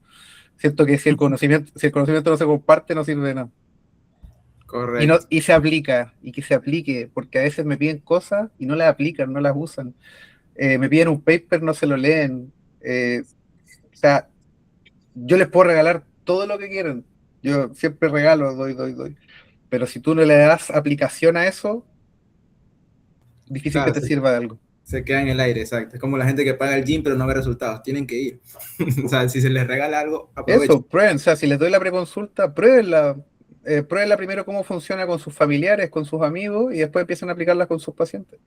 Siento que si el conocimiento no se comparte, no sirve de nada. Y, no, Correcto. y se aplica, y que se aplique, porque a veces me piden cosas y no las aplican, no las usan. Me piden un paper, no se lo leen. O sea, yo les puedo regalar todo lo que quieran. Yo siempre regalo, doy. Pero si tú no le das aplicación a eso, difícil que Claro, te sirva de algo. se queda en el aire, exacto. Es como la gente que paga el gym pero no ve resultados, tienen que ir. O sea, si se les regala algo, aprovechen. Eso, prueben. O sea, si les doy la preconsulta, pruébenla. Pruébenla primero cómo funciona con sus familiares, con sus amigos, y después empiezan a aplicarla con sus pacientes.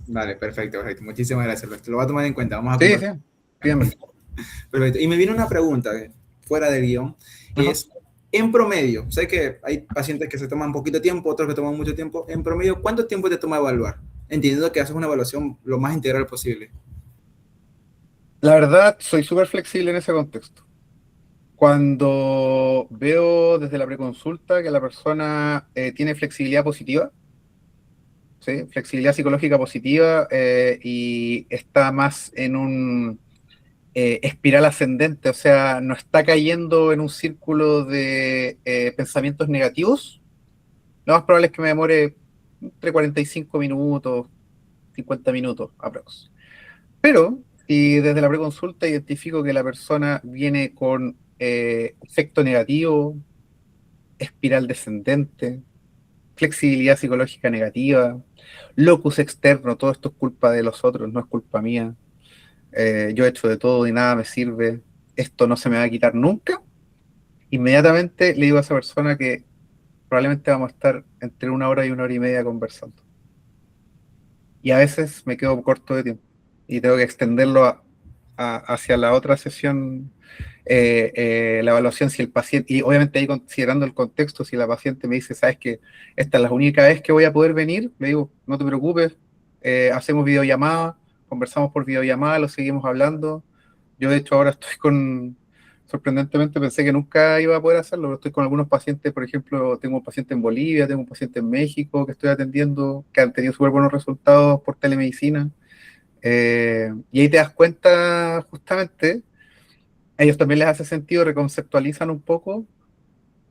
Vale, perfecto, perfecto. Muchísimas gracias. Lo voy a tomar en cuenta. Vamos a Sí, sí, conversar. pídanmelo. Perfecto. Y me viene una pregunta fuera del guión. Ajá. Es, en promedio, sé que hay pacientes que se toman poquito tiempo, otros que toman mucho tiempo. En promedio, ¿cuánto tiempo te toma evaluar? Entendiendo que haces una evaluación lo más integral posible. La verdad, soy súper flexible en ese contexto. Cuando veo desde la preconsulta que la persona tiene flexibilidad positiva, ¿sí? Flexibilidad psicológica positiva y está más en un espiral ascendente, o sea, no está cayendo en un círculo de pensamientos negativos, lo más probable es que me demore entre 45 minutos, 50 minutos aprox. Pero si desde la preconsulta identifico que la persona viene con efecto negativo, espiral descendente, flexibilidad psicológica negativa, locus externo, todo esto es culpa de los otros, no es culpa mía. Yo he hecho de todo y nada me sirve, esto no se me va a quitar nunca. Inmediatamente le digo a esa persona que probablemente vamos a estar entre una hora y una hora y media conversando. Y a veces me quedo corto de tiempo y tengo que extenderlo hacia la otra sesión, la evaluación, si el paciente, y obviamente ahí considerando el contexto, si la paciente me dice, sabes que esta es la única vez que voy a poder venir, le digo, no te preocupes, hacemos videollamada, conversamos por videollamada, lo seguimos hablando. Yo de hecho ahora estoy sorprendentemente pensé que nunca iba a poder hacerlo, pero estoy con algunos pacientes, por ejemplo, tengo un paciente en Bolivia, tengo un paciente en México que estoy atendiendo, que han tenido súper buenos resultados por telemedicina. Y ahí te das cuenta justamente a ellos también les hace sentido, reconceptualizan un poco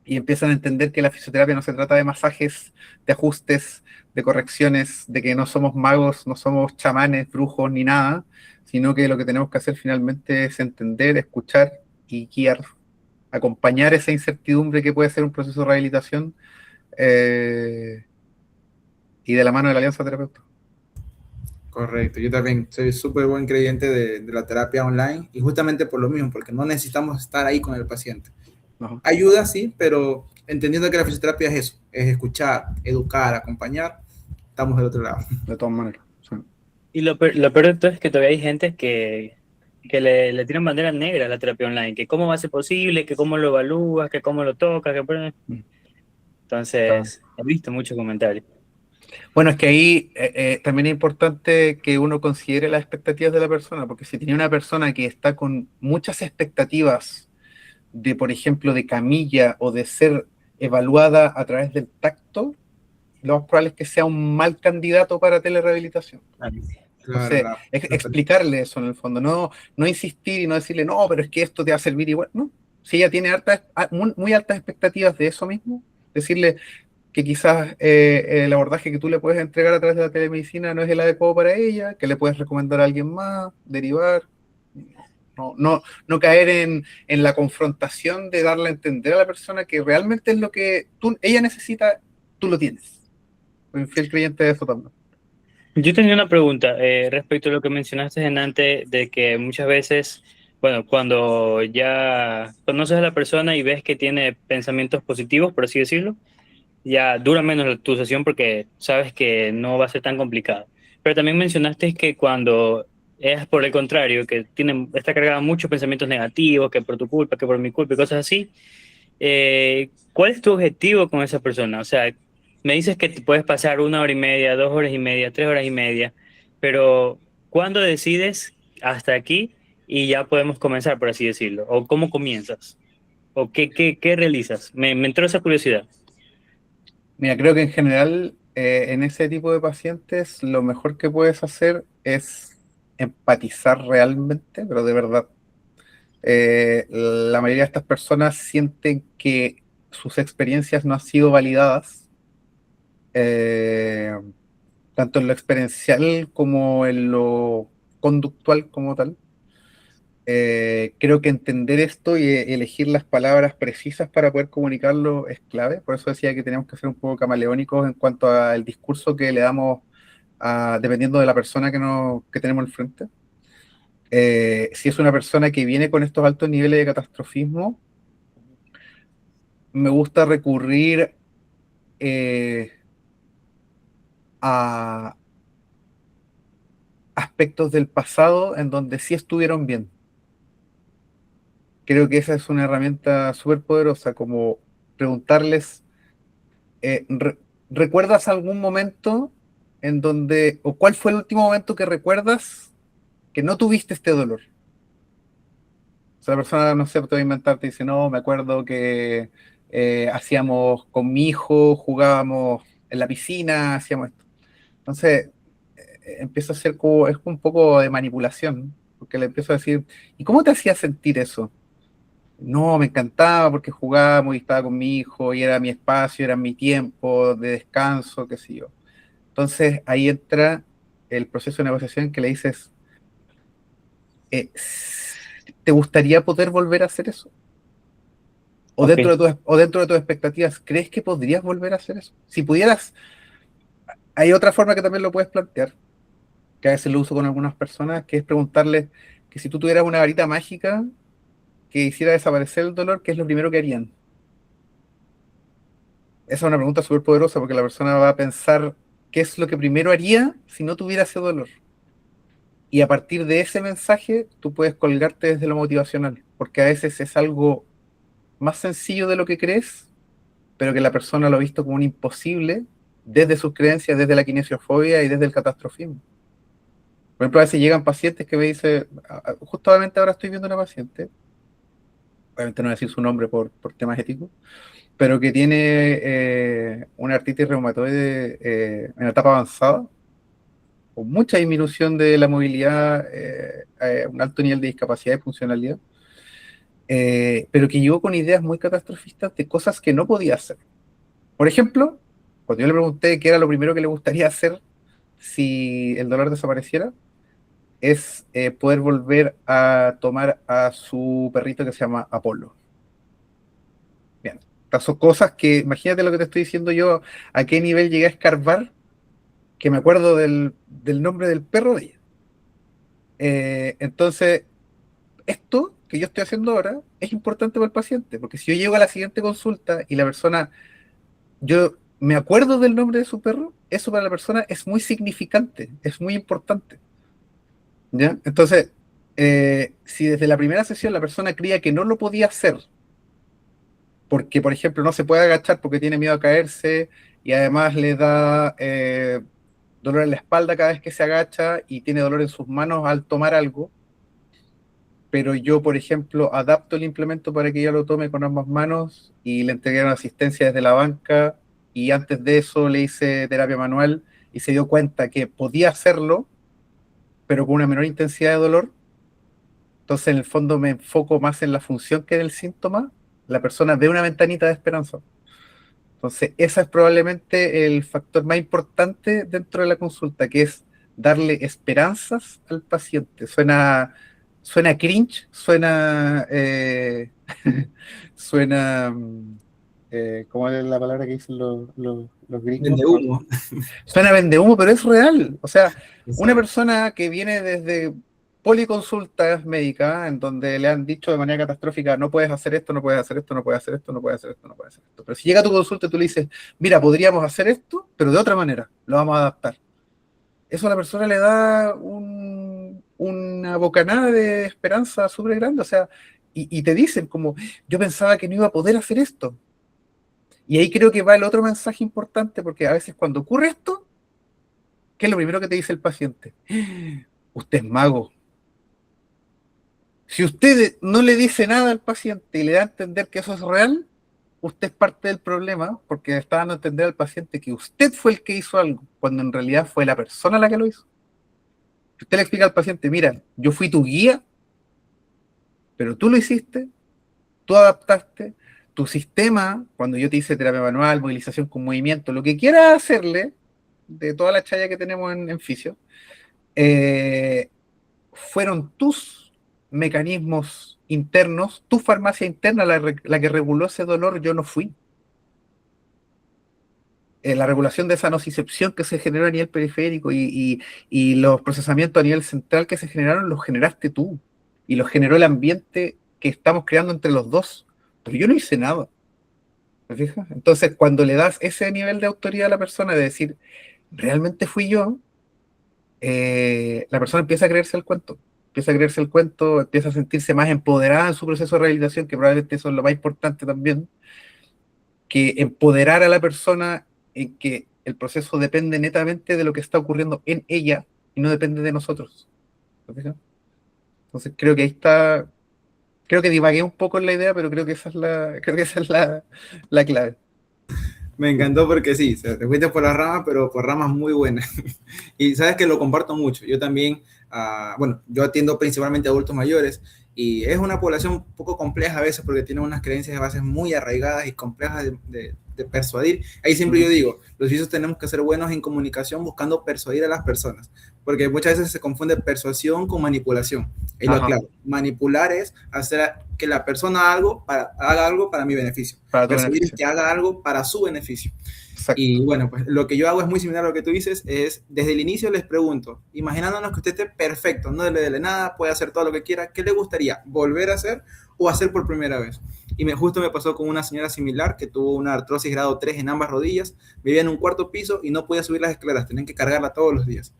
y empiezan a entender que la fisioterapia no se trata de masajes, de ajustes, de correcciones, de que no somos magos, no somos chamanes, brujos ni nada, sino que lo que tenemos que hacer finalmente es entender, escuchar y guiar, acompañar esa incertidumbre que puede ser un proceso de rehabilitación, eh, y de la mano de la alianza terapeuta. Correcto, yo también soy súper buen creyente de la terapia online y justamente por lo mismo, porque no necesitamos estar ahí con el paciente. Ajá. Ayuda, sí, pero entendiendo que la fisioterapia es eso, es escuchar, educar, acompañar, estamos del otro lado. De todas maneras. Sí. Y lo peor de todo es que todavía hay gente que le tiran bandera negra a la terapia online, que cómo va a ser posible, que cómo lo evalúas, que cómo lo tocas, que... Claro. Entonces, he visto muchos comentarios. Bueno, es que ahí también es importante que uno considere las expectativas de la persona, porque si tiene una persona que está con muchas expectativas de, por ejemplo, de camilla o de ser evaluada a través del tacto, lo más probable es que sea un mal candidato para telerehabilitación. Claro, Entonces, explicarle eso en el fondo, no insistir y no decirle, no, pero es que esto te va a servir igual, ¿no? Si ella tiene muy altas expectativas de eso mismo, decirle que quizás el abordaje que tú le puedes entregar a través de la telemedicina no es el adecuado para ella, que le puedes recomendar a alguien más, derivar, no caer en la confrontación de darle a entender a la persona que realmente es lo que ella necesita, tú lo tienes. Soy un fiel creyente de eso también. Yo tenía una pregunta respecto a lo que mencionaste en antes, de que muchas veces, bueno, cuando ya conoces a la persona y ves que tiene pensamientos positivos, por así decirlo, ya dura menos tu sesión porque sabes que no va a ser tan complicado. Pero también mencionaste que cuando es por el contrario, que está cargada muchos pensamientos negativos, que por tu culpa, que por mi culpa y cosas así, ¿cuál es tu objetivo con esa persona? O sea, me dices que te puedes pasar 1 hora y media, 2 horas y media, 3 horas y media, pero ¿cuándo decides hasta aquí y ya podemos comenzar, por así decirlo? ¿O cómo comienzas? ¿O qué realizas? Me entró esa curiosidad. Mira, creo que en general, en ese tipo de pacientes, lo mejor que puedes hacer es empatizar realmente, pero de verdad. La mayoría de estas personas sienten que sus experiencias no han sido validadas, eh, tanto en lo experiencial como en lo conductual como tal. Creo que entender esto y elegir las palabras precisas para poder comunicarlo es clave. Por eso decía que tenemos que ser un poco camaleónicos en cuanto al discurso que le damos dependiendo de la persona que tenemos al frente. Si es una persona que viene con estos altos niveles de catastrofismo, me gusta recurrir eh, a aspectos del pasado en donde sí estuvieron bien. Creo que esa es una herramienta súper poderosa, como preguntarles, eh, re- ¿recuerdas algún momento en donde, o cuál fue el último momento que recuerdas que no tuviste este dolor? O sea, la persona, no sé, te voy a inventar, te dice, no, me acuerdo que hacíamos con mi hijo, jugábamos en la piscina, hacíamos esto. Entonces, empieza a ser como, es un poco de manipulación, porque le empiezo a decir, ¿y cómo te hacía sentir eso? No, me encantaba porque jugábamos y estaba con mi hijo y era mi espacio, era mi tiempo de descanso, qué sé yo. Entonces ahí entra el proceso de negociación que le dices, eh, ¿te gustaría poder volver a hacer eso? Ok, O dentro de tus expectativas, ¿crees que podrías volver a hacer eso? Si pudieras, hay otra forma que también lo puedes plantear, que a veces lo uso con algunas personas, que es preguntarles que si tú tuvieras una varita mágica que hiciera desaparecer el dolor, ¿qué es lo primero que harían? Esa es una pregunta súper poderosa porque la persona va a pensar qué es lo que primero haría si no tuviera ese dolor. Y a partir de ese mensaje, tú puedes colgarte desde lo motivacional, porque a veces es algo más sencillo de lo que crees, pero que la persona lo ha visto como un imposible desde sus creencias, desde la kinesiofobia y desde el catastrofismo. Por ejemplo, a veces llegan pacientes que me dicen, justamente ahora estoy viendo una paciente, obviamente no voy a decir su nombre por temas éticos, pero que tiene una artritis reumatoide en etapa avanzada, con mucha disminución de la movilidad, un alto nivel de discapacidad y funcionalidad, pero que llegó con ideas muy catastrofistas de cosas que no podía hacer. Por ejemplo, cuando yo le pregunté qué era lo primero que le gustaría hacer si el dolor desapareciera, es poder volver a tomar a su perrito que se llama Apolo. Bien, estas son cosas que, imagínate lo que te estoy diciendo yo, a qué nivel llegué a escarbar, que me acuerdo del nombre del perro de ella. Entonces, esto que yo estoy haciendo ahora es importante para el paciente, porque si yo llego a la siguiente consulta y la persona, yo me acuerdo del nombre de su perro, eso para la persona es muy significante, es muy importante. ¿Ya? Entonces, si desde la primera sesión la persona creía que no lo podía hacer, porque, por ejemplo, no se puede agachar porque tiene miedo a caerse y además le da dolor en la espalda cada vez que se agacha y tiene dolor en sus manos al tomar algo, pero yo, por ejemplo, adapto el implemento para que ella lo tome con ambas manos y le entregué una asistencia desde la banca y antes de eso le hice terapia manual y se dio cuenta que podía hacerlo, pero con una menor intensidad de dolor. Entonces, en el fondo me enfoco más en la función que en el síntoma. La persona ve una ventanita de esperanza. Entonces, ese es probablemente el factor más importante dentro de la consulta, que es darle esperanzas al paciente. Suena cringe, suena, ¿cómo es la palabra que dicen los gringos? Vende humo. Suena vendehumo, pero es real. O sea, una Exacto. persona que viene desde policonsultas médicas, en donde le han dicho de manera catastrófica, no puedes hacer esto, no puedes hacer esto, no puedes hacer esto, no puedes hacer esto, no puedes hacer esto. Pero si llega a tu consulta y tú le dices, mira, podríamos hacer esto, pero de otra manera, lo vamos a adaptar. Eso a la persona le da una bocanada de esperanza súper grande. O sea, y te dicen como, yo pensaba que no iba a poder hacer esto. Y ahí creo que va el otro mensaje importante, porque a veces cuando ocurre esto, ¿qué es lo primero que te dice el paciente? Usted es mago. Si usted no le dice nada al paciente y le da a entender que eso es real, usted es parte del problema porque está dando a entender al paciente que usted fue el que hizo algo, cuando en realidad fue la persona la que lo hizo. Si usted le explica al paciente, mira, yo fui tu guía, pero tú lo hiciste, tú adaptaste, tu sistema, cuando yo te hice terapia manual, movilización con movimiento, lo que quieras hacerle, de toda la chaya que tenemos en fisio, eh, fueron tus mecanismos internos, tu farmacia interna la que reguló ese dolor, yo no fui. La regulación de esa nocicepción que se generó a nivel periférico y los procesamientos a nivel central que se generaron, los generaste tú. Y los generó el ambiente que estamos creando entre los dos. Pero yo no hice nada. ¿Me fijas? Entonces, cuando le das ese nivel de autoridad a la persona de decir, realmente fui yo, la persona empieza a creerse el cuento. Empieza a creerse el cuento, empieza a sentirse más empoderada en su proceso de rehabilitación, que probablemente eso es lo más importante también, que empoderar a la persona en que el proceso depende netamente de lo que está ocurriendo en ella y no depende de nosotros. ¿Me fijas? Entonces creo que ahí está, creo que divagué un poco en la idea, pero creo que esa es la clave. Me encantó porque sí, te fuiste por las ramas, pero por ramas muy buenas. Y sabes que lo comparto mucho. Yo también, bueno, yo atiendo principalmente a adultos mayores y es una población un poco compleja a veces porque tiene unas creencias de bases muy arraigadas y complejas de persuadir. Ahí siempre yo digo, los fisios tenemos que ser buenos en comunicación buscando persuadir a las personas, porque muchas veces se confunde persuasión con manipulación. Y lo aclaro, manipular es hacer que la persona haga algo para mi beneficio. Para tu Persuadir es beneficio. que haga algo para su beneficio. Exacto. Y bueno, pues lo que yo hago es muy similar a lo que tú dices, es desde el inicio les pregunto, imaginándonos que usted esté perfecto, no le dele nada, puede hacer todo lo que quiera, ¿qué le gustaría volver a hacer o hacer por primera vez? Y justo me pasó con una señora similar que tuvo una artrosis grado 3 en ambas rodillas, vivía en un cuarto piso y no podía subir las escaleras, tenían que cargarla todos los días.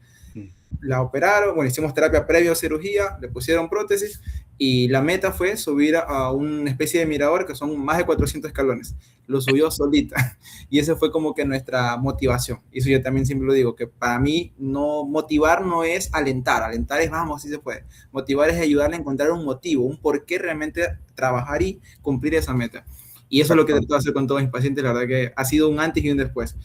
La operaron, bueno, hicimos terapia previa a cirugía, le pusieron prótesis y la meta fue subir a una especie de mirador que son más de 400 escalones. Lo subió solita y esa fue como que nuestra motivación. Y eso yo también siempre lo digo, que para mí motivar no es alentar es vamos, sí se puede. Motivar es ayudarle a encontrar un motivo, un por qué realmente trabajar y cumplir esa meta. Y eso es lo que Exacto. trato de hacer con todos mis pacientes. La verdad que ha sido un antes y un después.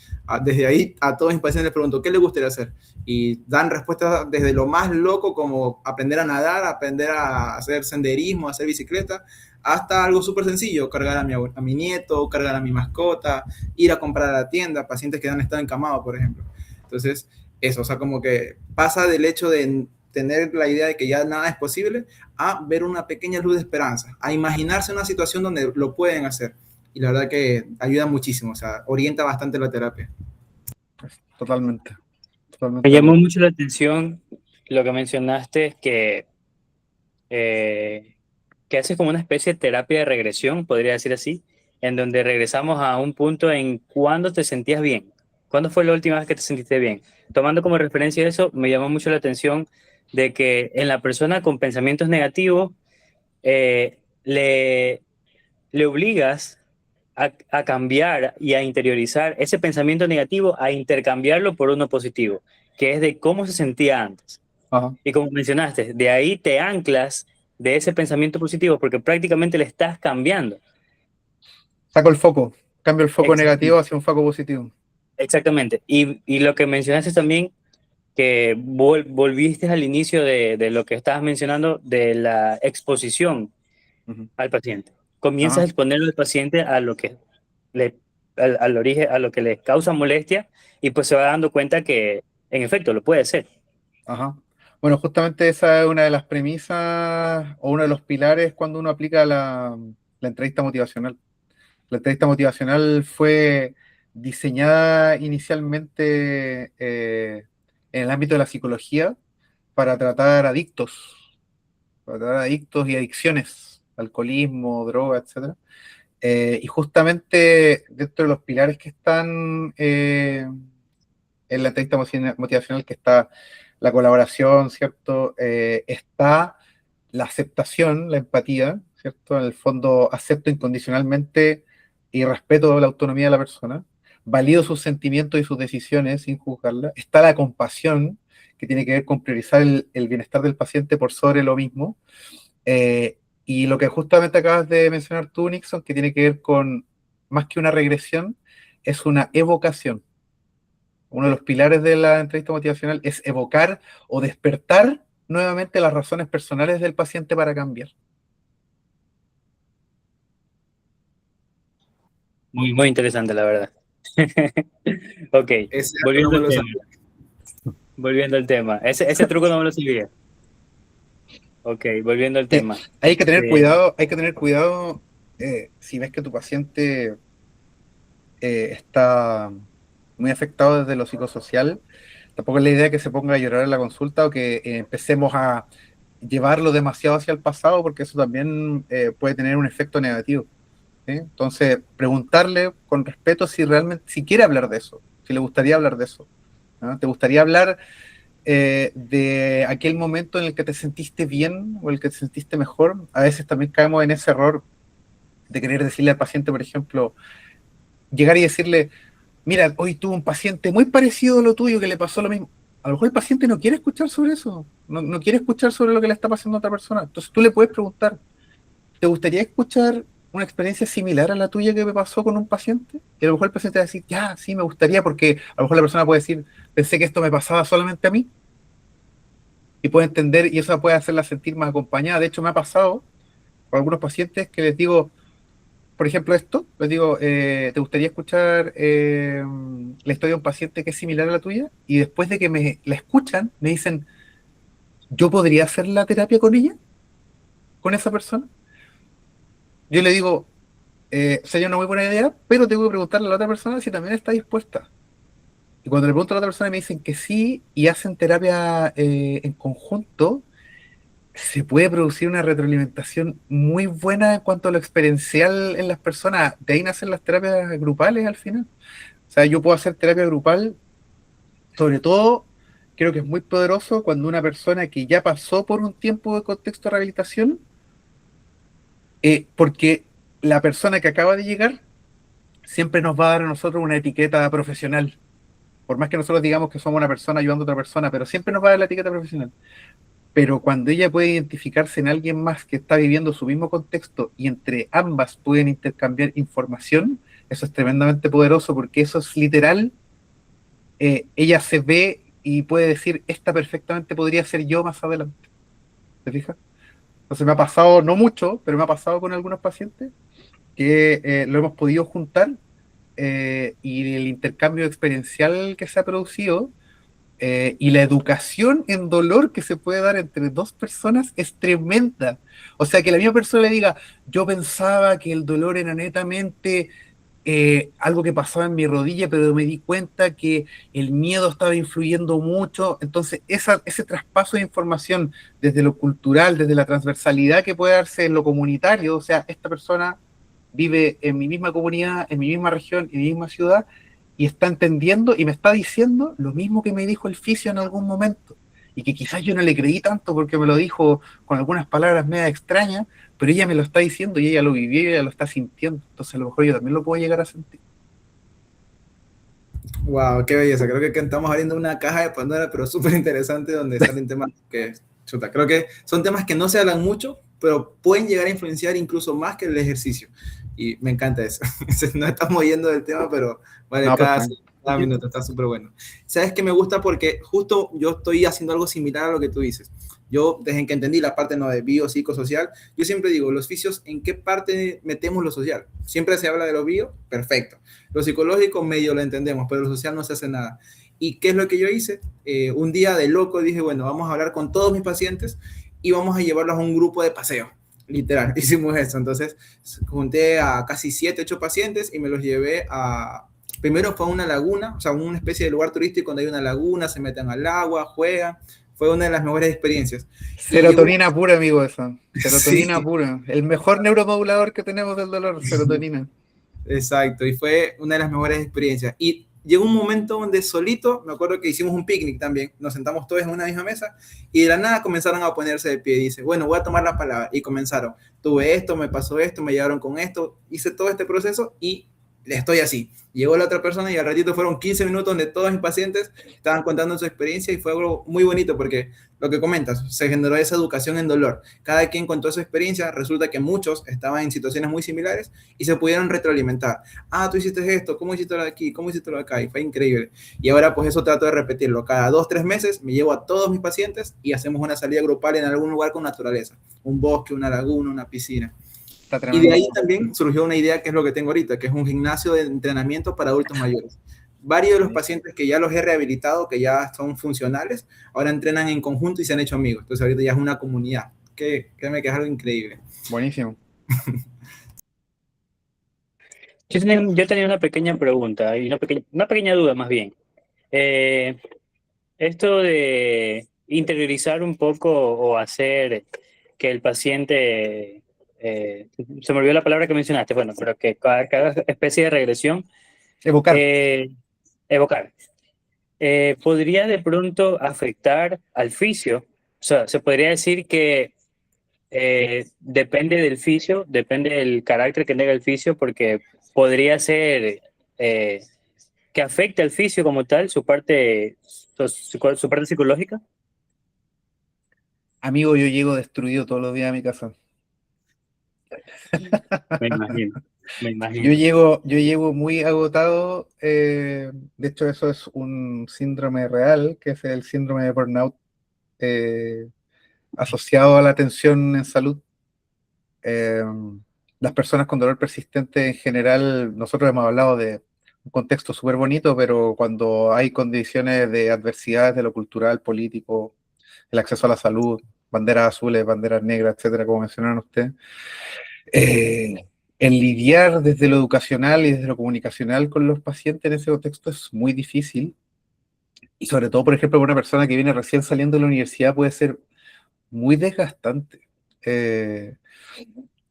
Desde ahí a todos mis pacientes les pregunto, ¿qué les gustaría hacer? Y dan respuestas desde lo más loco como aprender a nadar, aprender a hacer senderismo, hacer bicicleta, hasta algo súper sencillo, cargar a mi nieto, cargar a mi mascota, ir a comprar a la tienda, pacientes que han estado encamados, por ejemplo. Entonces, eso, o sea, como que pasa del hecho de tener la idea de que ya nada es posible a ver una pequeña luz de esperanza, a imaginarse una situación donde lo pueden hacer. Y la verdad que ayuda muchísimo, o sea, orienta bastante la terapia. Totalmente, Me totalmente de llamó acuerdo. mucho la atención lo que mencionaste, eh, que haces como una especie de terapia de regresión, podría decir así, en donde regresamos a un punto en cuándo te sentías bien. ¿Cuándo fue la última vez que te sentiste bien? Tomando como referencia eso, me llamó mucho la atención de que en la persona con pensamientos negativos eh, le, le obligas a cambiar y a interiorizar ese pensamiento negativo, a intercambiarlo por uno positivo, que es de cómo se sentía antes. Ajá. Y como mencionaste, de ahí te anclas de ese pensamiento positivo porque prácticamente le estás cambiando. Saco el foco, cambio el foco negativo Exactamente. hacia un foco positivo. Exactamente. Y lo que mencionaste también, que volviste al inicio de lo que estabas mencionando, de la exposición Ujú. al paciente. Comienzas a Ajá, exponerlo al paciente a lo que le, al origen, a lo que le causa molestia y pues se va dando cuenta que en efecto lo puede hacer. ajá. Bueno, justamente esa es una de las premisas o uno de los pilares cuando uno aplica la entrevista motivacional. La entrevista motivacional fue diseñada inicialmente en el ámbito de la psicología para tratar adictos, y adicciones, alcoholismo, droga, etcétera. Y justamente dentro de los pilares que están en la entrevista motivacional, que está la colaboración, ¿cierto? Está la aceptación, la empatía, ¿cierto? En el fondo acepto incondicionalmente y respeto la autonomía de la persona, valido sus sentimientos y sus decisiones sin juzgarla. Está la compasión, que tiene que ver con priorizar el bienestar del paciente por sobre lo mismo. Y lo que justamente acabas de mencionar tú, Nixon, que tiene que ver con, más que una regresión, es una evocación. Uno de los pilares de la entrevista motivacional es evocar o despertar nuevamente las razones personales del paciente para cambiar. Muy, muy interesante, la verdad. Ok, Ese dato no volviendo me al lo tema. sabía. Volviendo al tema. Ese truco no me lo sabía. Ok, volviendo al Sí, tema. hay que tener Eh, cuidado, si ves que tu paciente está muy afectado desde lo psicosocial. Tampoco es la idea que se ponga a llorar en la consulta o que empecemos a llevarlo demasiado hacia el pasado, porque eso también puede tener un efecto negativo. ¿Sí? Entonces, preguntarle con respeto si realmente, si quiere hablar de eso, si le gustaría hablar de eso. ¿No? ¿Te gustaría hablar de aquel momento en el que te sentiste bien o el que te sentiste mejor? A veces también caemos en ese error de querer decirle al paciente, por ejemplo, llegar y decirle, mira, hoy tuve un paciente muy parecido a lo tuyo que le pasó lo mismo. A lo mejor el paciente no quiere escuchar sobre eso, no quiere escuchar sobre lo que le está pasando a otra persona. Entonces tú le puedes preguntar, ¿te gustaría escuchar una experiencia similar a la tuya que me pasó con un paciente? Y a lo mejor el paciente va a decir, ya, sí, me gustaría, porque a lo mejor la persona puede decir, pensé que esto me pasaba solamente a mí, y puede entender, y eso puede hacerla sentir más acompañada. De hecho, me ha pasado con algunos pacientes que les digo, por ejemplo, esto, les digo, ¿te gustaría escuchar la historia de un paciente que es similar a la tuya? Y después de que me la escuchan, me dicen, ¿yo podría hacer la terapia con ella, con esa persona? Yo le digo, sería una muy buena idea, pero tengo que preguntarle a la otra persona si también está dispuesta. Y cuando le pregunto a la otra persona y me dicen que sí y hacen terapia en conjunto, se puede producir una retroalimentación muy buena en cuanto a lo experiencial en las personas. De ahí nacen las terapias grupales al final. O sea, yo puedo hacer terapia grupal, sobre todo, creo que es muy poderoso cuando una persona que ya pasó por un tiempo de contexto de rehabilitación, porque la persona que acaba de llegar siempre nos va a dar a nosotros una etiqueta profesional. Por más que nosotros digamos que somos una persona ayudando a otra persona, pero siempre nos va a dar la etiqueta profesional. pero cuando ella puede identificarse en alguien más que está viviendo su mismo contexto y entre ambas pueden intercambiar información, eso es tremendamente poderoso porque eso es literal, ella se ve y puede decir, esta perfectamente podría ser yo más adelante, ¿te fijas? Entonces me ha pasado, no mucho, pero me ha pasado con algunos pacientes que lo hemos podido juntar y el intercambio experiencial que se ha producido y la educación en dolor que se puede dar entre dos personas es tremenda. O sea, que la misma persona le diga, yo pensaba que el dolor era netamente algo que pasaba en mi rodilla, pero me di cuenta que el miedo estaba influyendo mucho. Entonces, ese traspaso de información desde lo cultural, desde la transversalidad que puede darse en lo comunitario, o sea, esta persona vive en mi misma comunidad, en mi misma región, en mi misma ciudad, y está entendiendo y me está diciendo lo mismo que me dijo el fisio en algún momento. Y que quizás yo no le creí tanto porque me lo dijo con algunas palabras medio extrañas, pero ella me lo está diciendo y ella lo vivió y ella lo está sintiendo. Entonces a lo mejor yo también lo puedo llegar a sentir. Wow, qué belleza. Creo que estamos abriendo una caja de Pandora, pero súper interesante, donde salen temas que, chuta, creo que son temas que no se hablan mucho, pero pueden llegar a influenciar incluso más que el ejercicio. Y me encanta eso. No estamos yendo del tema, pero vale, No, cada minuto está súper bueno. ¿Sabes qué me gusta? Porque justo yo estoy haciendo algo similar a lo que tú dices. Yo, desde que entendí la parte no de bio, psicosocial, yo siempre digo, los fisios, ¿en qué parte metemos lo social? Siempre se habla de lo bio, perfecto. Lo psicológico medio lo entendemos, pero lo social no se hace nada. ¿Y qué es lo que yo hice? Un día de loco dije, bueno, vamos a hablar con todos mis pacientes y vamos a llevarlos a un grupo de paseo. Literal, hicimos eso. Entonces, junté a casi 7, 8 pacientes y me los llevé a... Primero fue a una laguna, o sea, una especie de lugar turístico donde hay una laguna, se meten al agua, juegan. Fue una de las mejores experiencias. serotonina pura, amigo, eso. Serotonina Sí, pura. El mejor neuromodulador que tenemos del dolor, serotonina. exacto, y fue una de las mejores experiencias. Y llegó un momento donde solito, me acuerdo que hicimos un picnic también, nos sentamos todos en una misma mesa y de la nada comenzaron a ponerse de pie. Y dice, bueno, voy a tomar la palabra. Y comenzaron, tuve esto, me pasó esto, me llevaron con esto, hice todo este proceso y estoy así. Llegó la otra persona y al ratito fueron 15 minutos donde todos mis pacientes estaban contando su experiencia y fue algo muy bonito porque lo que comentas, se generó esa educación en dolor. Cada quien contó su experiencia, resulta que muchos estaban en situaciones muy similares y se pudieron retroalimentar. Ah, tú hiciste esto, ¿cómo hiciste lo de aquí? ¿Cómo hiciste lo de acá? Y fue increíble. Y ahora pues eso trato de repetirlo. Cada 2, 3 meses me llevo a todos mis pacientes y hacemos una salida grupal en algún lugar con naturaleza. Un bosque, una laguna, una piscina. Está Y de tremendo. ahí también surgió una idea que es lo que tengo ahorita, que es un gimnasio de entrenamiento para adultos mayores. Varios de los pacientes que ya los he rehabilitado, que ya son funcionales, ahora entrenan en conjunto y se han hecho amigos. Entonces ahorita ya es una comunidad, que créeme que es algo increíble. Buenísimo. Yo tenía una pequeña pregunta y una pequeña duda más bien. Eh, Esto de interiorizar un poco o hacer que el paciente, se me olvidó la palabra que mencionaste, bueno, pero que cada especie de regresión, Evocar. eh, evocar, podría de pronto afectar al fisio. O sea, se podría decir que depende del fisio, depende del carácter que tenga el fisio, porque podría ser eh, que afecte al fisio como tal, su parte psicológica. Amigo, yo llego destruido todos los días a mi casa. Me imagino, me Yo imagino. llego, yo llego muy agotado. De hecho, eso es un síndrome real, que es el síndrome de burnout eh, asociado a la atención en salud. Eh, las personas con dolor persistente en general, nosotros hemos hablado de un contexto súper bonito, pero cuando hay condiciones de adversidades de lo cultural, político, el acceso a la salud, banderas azules, banderas negras, etcétera, como mencionaron ustedes, el lidiar desde lo educacional y desde lo comunicacional con los pacientes en ese contexto es muy difícil. Y sobre todo, por ejemplo, para una persona que viene recién saliendo de la universidad puede ser muy desgastante. Eh,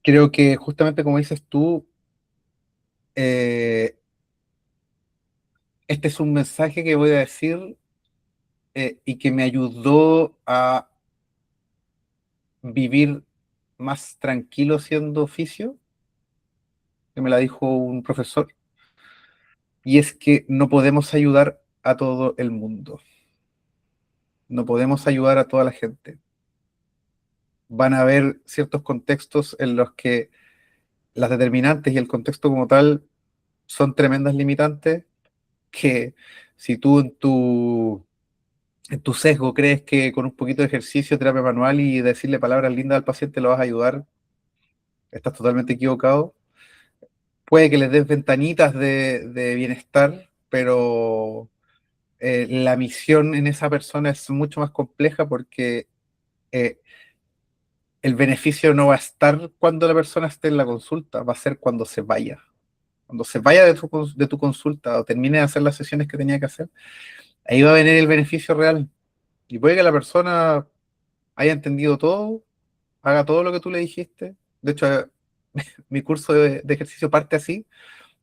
Creo que justamente como dices tú, eh, este es un mensaje que voy a decir y que me ayudó a vivir más tranquilo siendo oficio, que me la dijo un profesor, y es que no podemos ayudar a todo el mundo, no podemos ayudar a toda la gente. van a haber ciertos contextos en los que las determinantes y el contexto como tal son tremendas limitantes que si tú en tu sesgo crees que con un poquito de ejercicio, terapia manual y decirle palabras lindas al paciente lo vas a ayudar, estás totalmente equivocado. Puede que les des ventanitas de bienestar, pero la misión en esa persona es mucho más compleja porque eh, el beneficio no va a estar cuando la persona esté en la consulta, va a ser cuando se vaya. Cuando se vaya de tu consulta o termine de hacer las sesiones que tenía que hacer, ahí va a venir el beneficio real. Y puede que la persona haya entendido todo, haga todo lo que tú le dijiste. De hecho, mi curso de ejercicio parte así,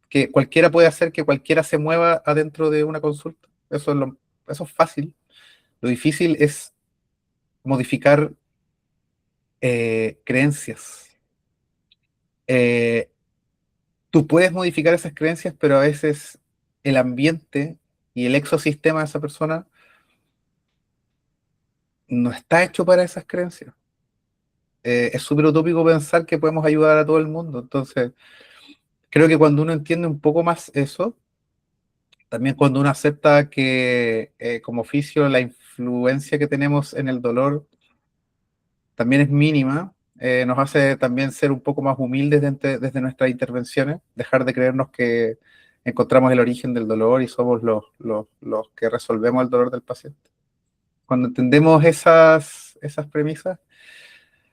que cualquiera puede hacer que cualquiera se mueva adentro de una consulta. Eso es fácil. Lo difícil es modificar creencias. Eh, Tú puedes modificar esas creencias, pero a veces el ambiente y el ecosistema de esa persona no está hecho para esas creencias. Es súper utópico pensar que podemos ayudar a todo el mundo. Entonces, creo que cuando uno entiende un poco más eso, también cuando uno acepta que como oficio la influencia que tenemos en el dolor también es mínima, nos hace también ser un poco más humildes desde nuestras intervenciones, dejar de creernos que encontramos el origen del dolor y somos los que resolvemos el dolor del paciente. Cuando entendemos esas premisas,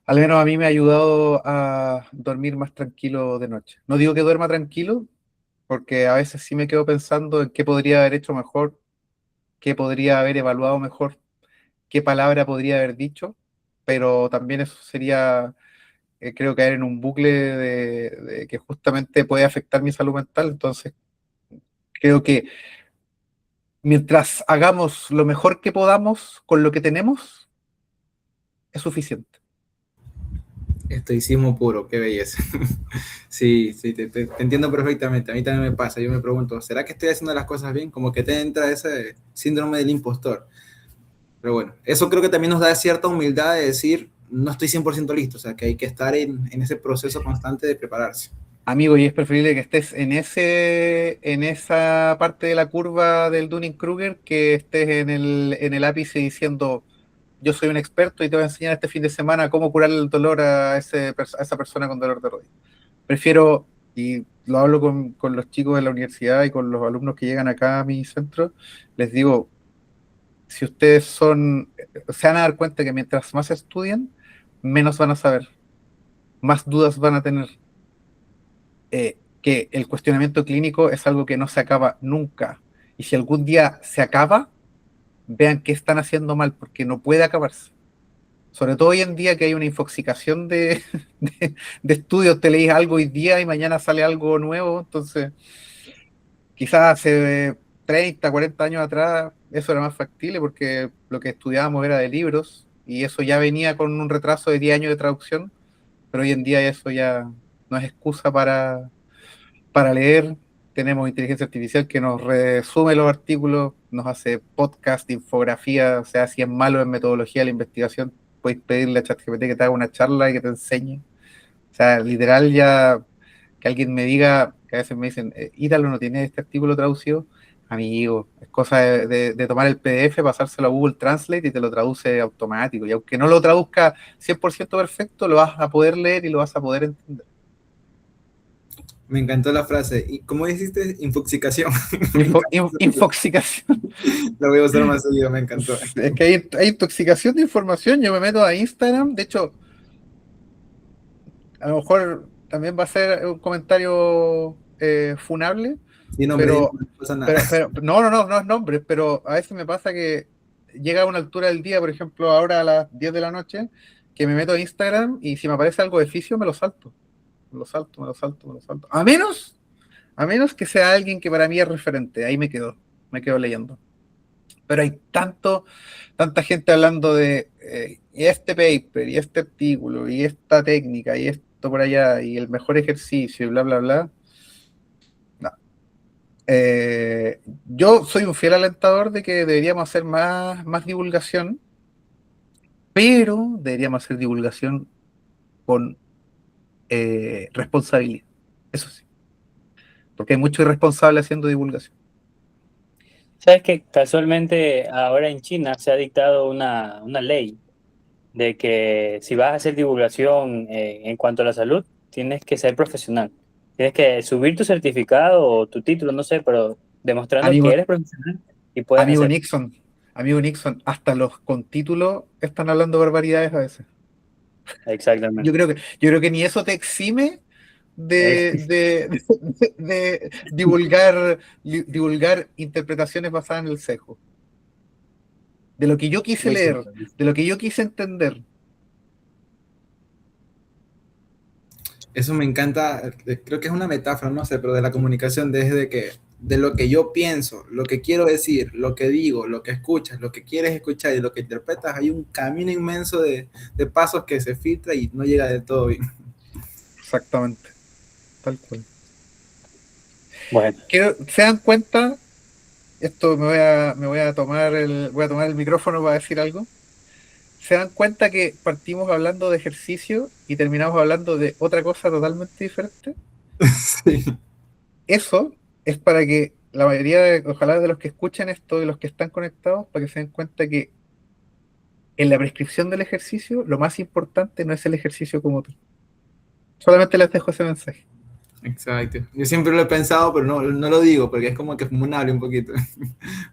al menos a mí me ha ayudado a dormir más tranquilo de noche. No digo que duerma tranquilo, porque a veces sí me quedo pensando en qué podría haber hecho mejor, qué podría haber evaluado mejor, qué palabra podría haber dicho, pero también eso sería, creo, caer en un bucle de que justamente puede afectar mi salud mental. Entonces, creo que mientras hagamos lo mejor que podamos con lo que tenemos, es suficiente. Estoicismo puro, qué belleza. Sí, sí, te entiendo perfectamente. A mí también me pasa. Yo me pregunto, ¿será que estoy haciendo las cosas bien? Como que te entra ese síndrome del impostor. Pero bueno, eso creo que también nos da cierta humildad de decir, no estoy 100% listo. O sea, que hay que estar en ese proceso constante de prepararse. Amigo, y es preferible que estés en esa parte de la curva del Dunning-Kruger que estés en el ápice diciendo, yo soy un experto y te voy a enseñar este fin de semana cómo curar el dolor a esa persona con dolor de rodilla. Prefiero, y lo hablo con los chicos de la universidad y con los alumnos que llegan acá a mi centro, les digo, si ustedes se van a dar cuenta que mientras más estudian, menos van a saber, más dudas van a tener. Que el cuestionamiento clínico es algo que no se acaba nunca. Y si algún día se acaba, vean qué están haciendo mal, porque no puede acabarse. Sobre todo hoy en día que hay una infoxicación de estudios, te leís algo hoy día y mañana sale algo nuevo, entonces quizás hace 30, 40 años atrás eso era más factible porque lo que estudiábamos era de libros y eso ya venía con un retraso de 10 años de traducción, pero hoy en día eso ya no es excusa para leer. Tenemos inteligencia artificial que nos resume los artículos, nos hace podcast, infografía, o sea, si es malo en metodología de la investigación, puedes pedirle a ChatGPT que te haga una charla y que te enseñe. O sea, literal ya que alguien me diga, que a veces me dicen, Ítalo no tiene este artículo traducido, amigo, es cosa de tomar el PDF, pasárselo a Google Translate y te lo traduce automático. Y aunque no lo traduzca 100% perfecto, lo vas a poder leer y lo vas a poder entender. Me encantó la frase. ¿Y cómo dijiste? Infoxicación. Infoxicación. La voy a usar más seguido, me encantó. Es que hay intoxicación de información. Yo me meto a Instagram. De hecho, a lo mejor también va a ser un comentario funable, Sí, nombre, pero, no pasa nada. no es nombre, pero a veces me pasa que llega a una altura del día, por ejemplo, ahora a las 10 de la noche, que me meto a Instagram y si me aparece algo de fisio, me lo salto. Me lo salto, me lo salto, me lo salto. A menos que sea alguien que para mí es referente, ahí me quedo leyendo. Pero hay tanta gente hablando de y este paper, y este artículo, y esta técnica, y esto por allá, y el mejor ejercicio, y bla, bla, bla. No. Yo soy un fiel alentador de que deberíamos hacer más divulgación, pero deberíamos hacer divulgación con responsabilidad. Eso sí, porque hay mucho irresponsable haciendo divulgación. Sabes que casualmente ahora en China se ha dictado una ley de que si vas a hacer divulgación en cuanto a la salud, tienes que ser profesional. Tienes que subir tu certificado o tu título, no sé, pero demostrando que Amigo, eres profesional y puedes amigo hacer. Nixon, amigo Nixon, hasta los con título están hablando barbaridades a veces. Exactamente. Yo creo que ni eso te exime Eh, de divulgar interpretaciones basadas en el sesgo. De lo que yo quise Muy leer, cierto. de lo que yo quise entender. Eso me encanta, creo que es una metáfora, no sé, pero de la comunicación, desde que de lo que yo pienso, lo que quiero decir, lo que digo, lo que escuchas, lo que quieres escuchar y lo que interpretas, hay un camino inmenso de pasos que se filtra y no llega del todo bien. Exactamente, tal cual. Bueno, ¿Se dan cuenta? Esto voy a tomar el micrófono para decir algo. ¿Se dan cuenta que partimos hablando de ejercicio y terminamos hablando de otra cosa totalmente diferente? Sí, Eso es para que la mayoría, ojalá de los que escuchan esto y los que están conectados, para que se den cuenta que en la prescripción del ejercicio, lo más importante no es el ejercicio como tal. Solamente les dejo ese mensaje. exacto. Yo siempre lo he pensado, pero no lo digo porque es como que funable un poquito.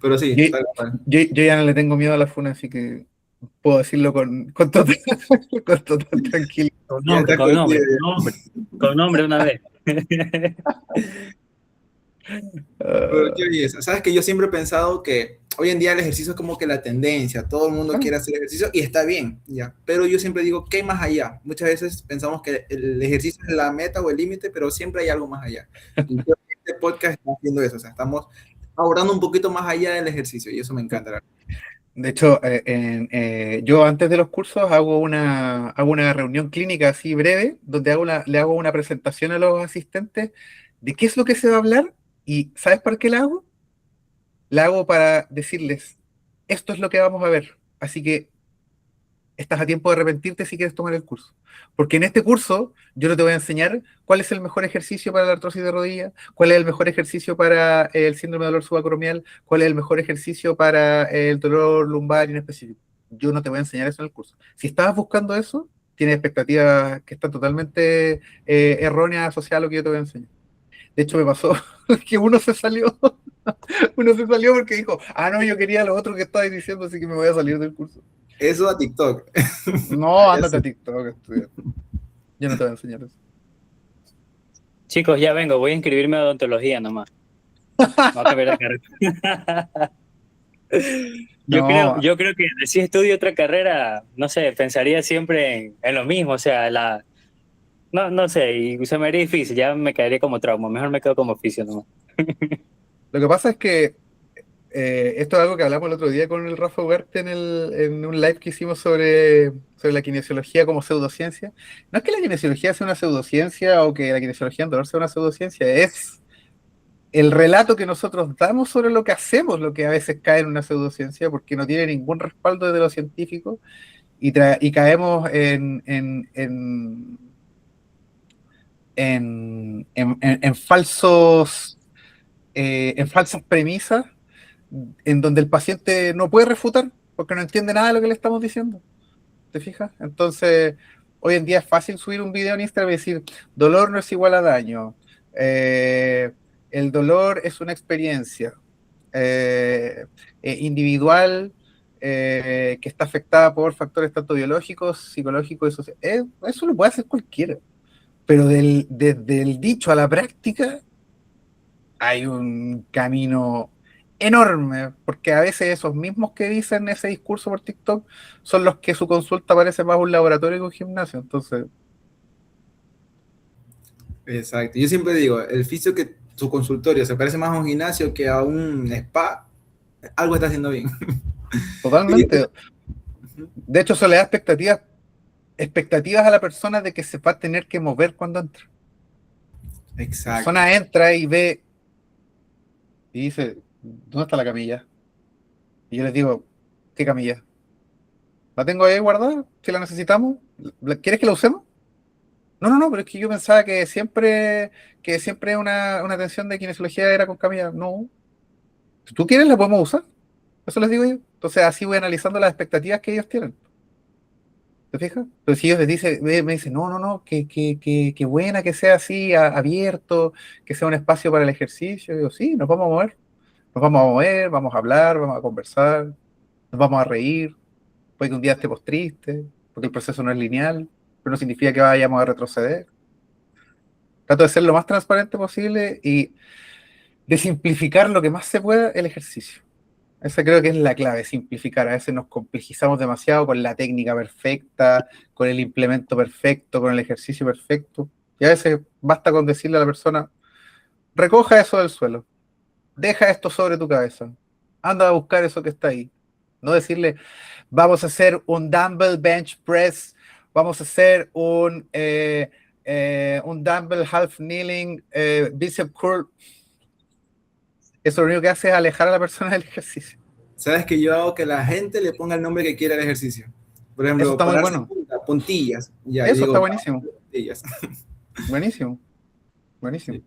Pero sí, Yo, tal cual. yo ya no le tengo miedo a la funa, así que puedo decirlo con total, con total tranquilidad. con Ya nombre, está con nombre, curtido. con nombre, con nombre una vez. Pero qué Ah, belleza. Sabes que yo siempre he pensado que hoy en día el ejercicio es como que la tendencia, todo el mundo claro, quiere hacer ejercicio y está bien, ya. Pero yo siempre digo, ¿qué hay más allá? Muchas veces pensamos que el ejercicio es la meta o el límite, pero siempre hay algo más allá. Y creo que este podcast está haciendo eso, o sea, estamos abordando un poquito más allá del ejercicio y eso me sí. encanta. La verdad. De hecho, yo antes de los cursos hago una reunión clínica así breve, donde le hago una presentación a los asistentes de qué es lo que se va a hablar y ¿sabes por qué la hago? La hago para decirles, esto es lo que vamos a ver, así que estás a tiempo de arrepentirte si quieres tomar el curso. Porque en este curso yo no te voy a enseñar cuál es el mejor ejercicio para la artrosis de rodilla, cuál es el mejor ejercicio para el síndrome de dolor subacromial, cuál es el mejor ejercicio para el dolor lumbar en específico. Yo no te voy a enseñar eso en el curso. Si estabas buscando eso, tienes expectativas que están totalmente erróneas asociadas a lo que yo te voy a enseñar. De hecho, me pasó que uno se salió porque dijo, ah, no, yo quería lo otro que estabas diciendo, así que me voy a salir del curso. Eso a TikTok. No, ándate Eso. a TikTok, estudia. Yo no te voy a enseñar eso. Chicos, ya vengo, voy a inscribirme a odontología nomás. No voy a cambiar de carrera. No, Yo creo que si estudio otra carrera, no sé, pensaría siempre en lo mismo, o sea, no sé, y se me haría difícil, ya me caería como trauma, mejor me quedo como oficio nomás. lo que pasa es que esto es algo que hablamos el otro día con el Rafa Ugarte en un live que hicimos sobre la kinesiología como pseudociencia. No es que la kinesiología sea una pseudociencia o que la kinesiología en dolor sea una pseudociencia, es el relato que nosotros damos sobre lo que hacemos, lo que a veces cae en una pseudociencia porque no tiene ningún respaldo desde lo científico y caemos en en falsas premisas en donde el paciente no puede refutar porque no entiende nada de lo que le estamos diciendo. ¿Te fijas? Entonces, hoy en día es fácil subir un video en Instagram y decir, dolor no es igual a daño. Eh, el dolor es una experiencia individual que está afectada por factores tanto biológicos, psicológicos y sociales. Eso lo puede hacer cualquiera. Pero desde el dicho a la práctica hay un camino enorme, porque a veces esos mismos que dicen ese discurso por TikTok son los que su consulta parece más un laboratorio que un gimnasio. Entonces, Exacto. Yo siempre digo, el fisio que su consultorio se parece más a un gimnasio que a un spa, algo está haciendo bien. Y- totalmente. De hecho, eso le da expectativas a la persona de que se va a tener que mover cuando entra. La Exacto. persona entra y ve y dice, ¿dónde está la camilla? Y yo les digo, ¿qué camilla? La tengo ahí guardada, si la necesitamos. ¿Quieres que la usemos? No, pero es que yo pensaba que siempre una atención de kinesiología era con camilla. No, si tú quieres la podemos usar, eso les digo yo. Entonces así voy analizando las expectativas que ellos tienen. ¿Te fijas? Pero si ellos les dicen, me dicen, no, que buena que sea así, abierto, que sea un espacio para el ejercicio. Yo digo, sí, nos vamos a mover. Nos vamos a mover, vamos a hablar, vamos a conversar, nos vamos a reír. Puede que un día estemos tristes, porque el proceso no es lineal, pero no significa que vayamos a retroceder. Trato de ser lo más transparente posible y de simplificar lo que más se pueda el ejercicio. Esa creo que es la clave, simplificar. A veces nos complejizamos demasiado con la técnica perfecta, con el implemento perfecto, con el ejercicio perfecto. Y a veces basta con decirle a la persona, recoja eso del suelo, deja esto sobre tu cabeza, anda a buscar eso que está ahí. No decirle, vamos a hacer un dumbbell bench press, vamos a hacer un dumbbell half kneeling, bicep curl. Eso lo único que hace es alejar a la persona del ejercicio. Sabes que yo hago que la gente le ponga el nombre que quiera al ejercicio. Por Eso ejemplo, está muy pararse bueno. puntillas. Ya, y Eso está digo, buenísimo. puntillas. Buenísimo. Buenísimo.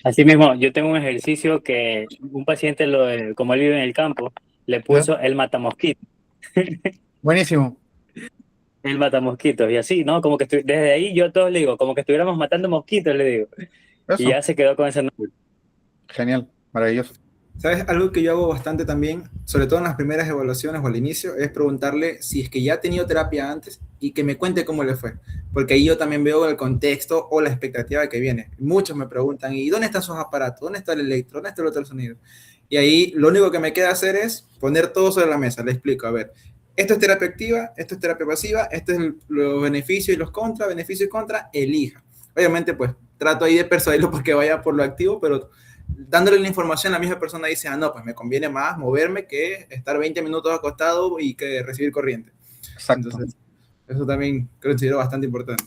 Así mismo, yo tengo un ejercicio que un paciente, como él vive en el campo, le ¿Ya? puso el matamosquito. Buenísimo. El matamosquitos. Y así, ¿no? Como que desde ahí yo a todos le digo, como que estuviéramos matando mosquitos, le digo. Y Eso. ya se quedó con ese nombre. Genial. Maravilloso. ¿Sabes? Algo que yo hago bastante también, sobre todo en las primeras evaluaciones o al inicio, es preguntarle si es que ya ha tenido terapia antes y que me cuente cómo le fue. Porque ahí yo también veo el contexto o la expectativa que viene. Muchos me preguntan, ¿y dónde están sus aparatos? ¿Dónde está el electro? ¿Dónde está el ultrasonido? Y ahí lo único que me queda hacer es poner todo sobre la mesa. Le explico, a ver, esto es terapia activa, esto es terapia pasiva, esto es los beneficios y los contras, beneficios y contras, elija. Obviamente, pues, trato ahí de persuadirlo porque vaya por lo activo, pero dándole la información, la misma persona dice, no, pues me conviene más moverme que estar 20 minutos acostado y que recibir corriente. Exacto. Entonces, eso también considero bastante importante.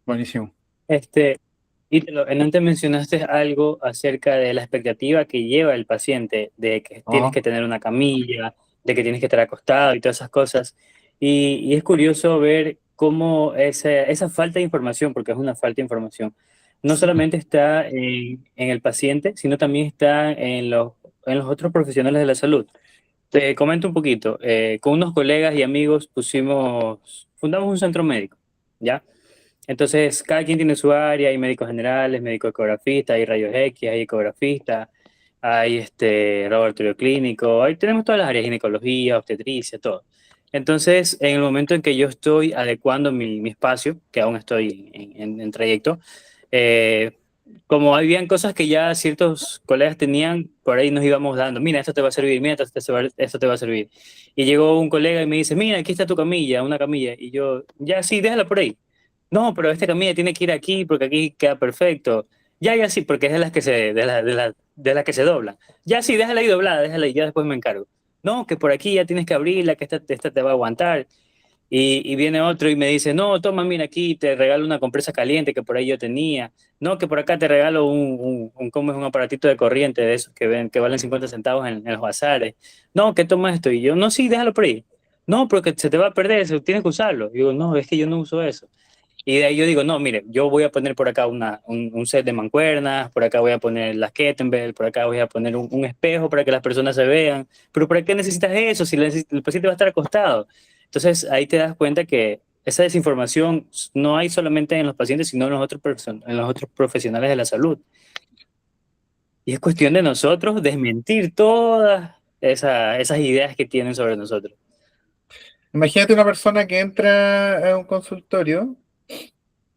Buenísimo. Antes mencionaste algo acerca de la expectativa que lleva el paciente, de que tienes Oh, que tener una camilla, de que tienes que estar acostado y todas esas cosas. Y es curioso ver cómo esa falta de información, porque es una falta de información, no solamente está en el paciente, sino también está en los otros profesionales de la salud. Te comento un poquito. Con unos colegas y amigos fundamos un centro médico, ¿ya? Entonces, cada quien tiene su área, hay médicos generales, médicos ecografistas, hay rayos X, hay ecografistas, hay laboratorio clínico, ahí tenemos todas las áreas, ginecología, obstetricia, todo. Entonces, en el momento en que yo estoy adecuando mi espacio, que aún estoy en trayecto, eh, como habían cosas que ya ciertos colegas tenían, por ahí nos íbamos dando, mira, esto te va a servir, mira, esto te va a servir. Y llegó un colega y me dice, mira, aquí está tu camilla, una camilla. Y yo, ya, sí, déjala por ahí. No, pero esta camilla tiene que ir aquí porque aquí queda perfecto. Ya, sí, porque es de las que de las que se doblan. Ya, sí, déjala ahí doblada, déjala ahí, ya después me encargo. No, que por aquí ya tienes que abrirla, que esta te va a aguantar. Y viene otro y me dice, no, toma, mira aquí, te regalo una compresa caliente que por ahí yo tenía. No, que por acá te regalo ¿cómo es? Un aparatito de corriente de esos que valen 50 centavos en los bazares. No, que toma esto. Y yo, no, sí, déjalo por ahí. No, porque se te va a perder, eso, tienes que usarlo. Y digo, no, es que yo no uso eso. Y de ahí yo digo, no, mire, yo voy a poner por acá un set de mancuernas, por acá voy a poner las kettlebell, por acá voy a poner un espejo para que las personas se vean. Pero ¿para qué necesitas eso si el paciente va a estar acostado? Entonces ahí te das cuenta que esa desinformación no hay solamente en los pacientes, sino en los otros profesionales de la salud. Y es cuestión de nosotros desmentir todas esas ideas que tienen sobre nosotros. imagínate una persona que entra a un consultorio,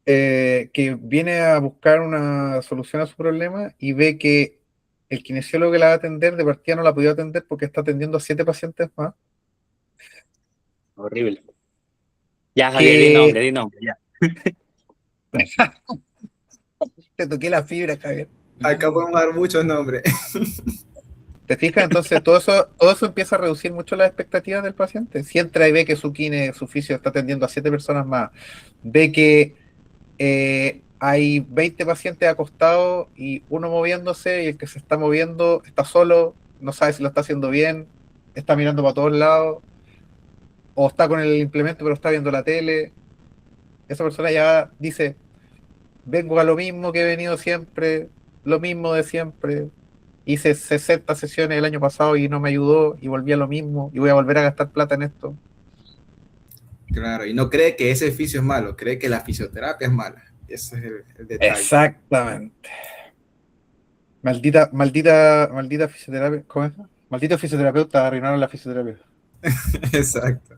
que viene a buscar una solución a su problema y ve que el kinesiólogo que la va a atender de partida no la ha podido atender porque está atendiendo a 7 pacientes más. Horrible. Ya, Javier, Que di nombre, ya. te toqué la fibra, Javier. Acá podemos dar muchos nombres. ¿Te fijas? Entonces todo eso empieza a reducir mucho las expectativas del paciente. Si entra y ve que su fisio está atendiendo a 7 personas más, ve que hay 20 pacientes acostados y uno moviéndose y el que se está moviendo está solo, no sabe si lo está haciendo bien, está mirando para todos lados. o está con el implemento pero está viendo la tele, esa persona ya dice, vengo a lo mismo que he venido siempre, lo mismo de siempre, hice 60 sesiones el año pasado y no me ayudó y volví a lo mismo y voy a volver a gastar plata en esto. Claro, y no cree que ese oficio es malo, cree que la fisioterapia es mala. Ese es el detalle. Exactamente. Maldita fisioterapia, ¿cómo es? Maldito fisioterapeuta, arruinaron la fisioterapia. Exacto.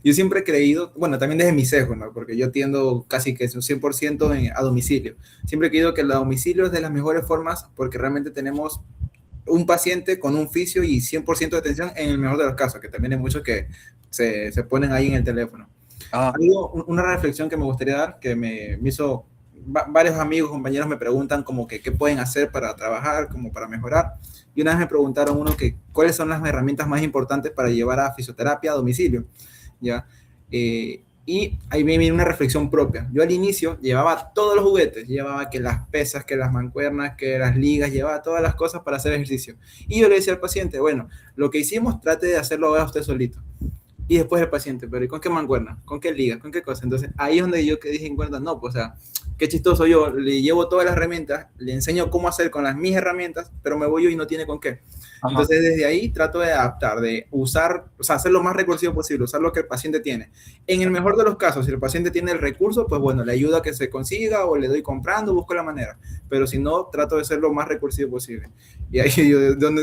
Yo siempre he creído, bueno, también desde mi sesgo, ¿no? Porque yo tiendo casi que un 100% a domicilio. Siempre he creído que el domicilio es de las mejores formas porque realmente tenemos un paciente con un fisio y 100% de atención en el mejor de los casos, que también hay muchos que se ponen ahí en el teléfono. Ah, Hay una reflexión que me gustaría dar, que me hizo, varios amigos, compañeros me preguntan como que qué pueden hacer para trabajar, como para mejorar. Y una vez me preguntaron uno que cuáles son las herramientas más importantes para llevar a fisioterapia a domicilio, ¿ya? Y ahí me viene una reflexión propia. Yo al inicio llevaba todos los juguetes, llevaba que las pesas, que las mancuernas, que las ligas, llevaba todas las cosas para hacer ejercicio. Y yo le decía al paciente, bueno, lo que hicimos trate de hacerlo ahora usted solito. Y después el paciente, pero ¿y con qué mancuerna? ¿Con qué liga? ¿Con qué cosa? Entonces ahí es donde yo que dije en cuenta, no, pues o sea, qué chistoso yo, le llevo todas las herramientas, le enseño cómo hacer con las mis herramientas, pero me voy yo y no tiene con qué. ajá. Entonces desde ahí trato de adaptar, de usar, o sea, hacer lo más recursivo posible, usar lo que el paciente tiene. En el mejor de los casos, si el paciente tiene el recurso, pues bueno, le ayudo a que se consiga o le doy comprando, busco la manera. Pero si no, trato de ser lo más recursivo posible. Y ahí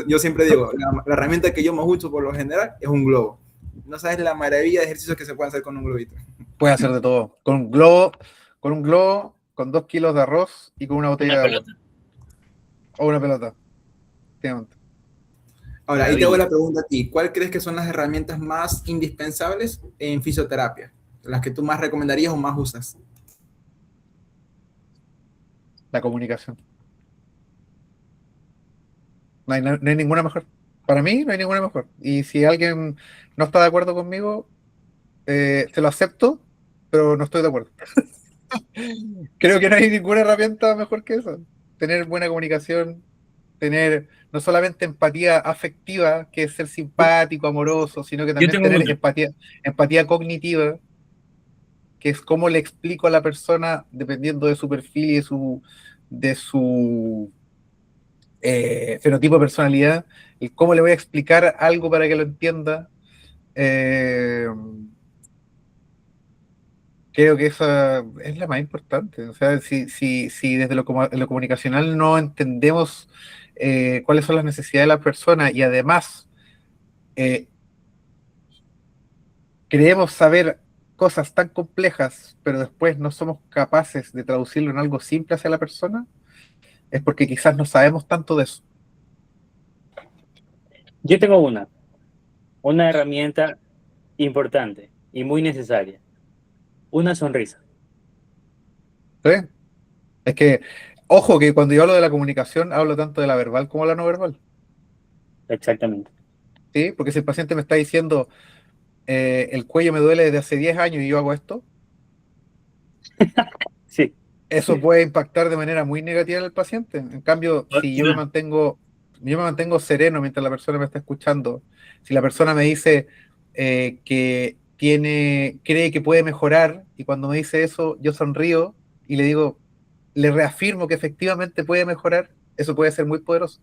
yo siempre digo, la herramienta que yo más uso por lo general es un globo. No sabes la maravilla de ejercicios que se pueden hacer con un globito. Puede hacer de todo. Con un globo, con 2 kilos de arroz y con una botella de agua. O una pelota. Efectivamente. Ahora, ahí te hago la pregunta a ti. ¿Cuál crees que son las herramientas más indispensables en fisioterapia? Las que tú más recomendarías o más usas. La comunicación. No hay ninguna mejor. Para mí no hay ninguna mejor. Y si alguien no está de acuerdo conmigo, se lo acepto, pero no estoy de acuerdo. Creo que no hay ninguna herramienta mejor que esa. Tener buena comunicación, tener no solamente empatía afectiva, que es ser simpático, amoroso, sino que Yo también tengo tener una. empatía cognitiva, que es cómo le explico a la persona, dependiendo de su perfil y de su fenotipo de personalidad, el cómo le voy a explicar algo para que lo entienda. Eh, Creo que esa es la más importante. O sea, si desde lo comunicacional no entendemos cuáles son las necesidades de la persona y además eh, creemos saber cosas tan complejas, pero después no somos capaces de traducirlo en algo simple hacia la persona, es porque quizás no sabemos tanto de eso. Yo tengo una herramienta importante y muy necesaria. Una sonrisa. ¿Sí? Es que, ojo, que cuando yo hablo de la comunicación, hablo tanto de la verbal como de la no verbal. Exactamente. ¿Sí? Porque si el paciente me está diciendo, el cuello me duele desde hace 10 años y yo hago esto, Sí. eso puede impactar de manera muy negativa en el paciente. En cambio, si yo me mantengo sereno mientras la persona me está escuchando, si la persona me dice que cree que puede mejorar, y cuando me dice eso, yo sonrío y le digo, le reafirmo que efectivamente puede mejorar, eso puede ser muy poderoso.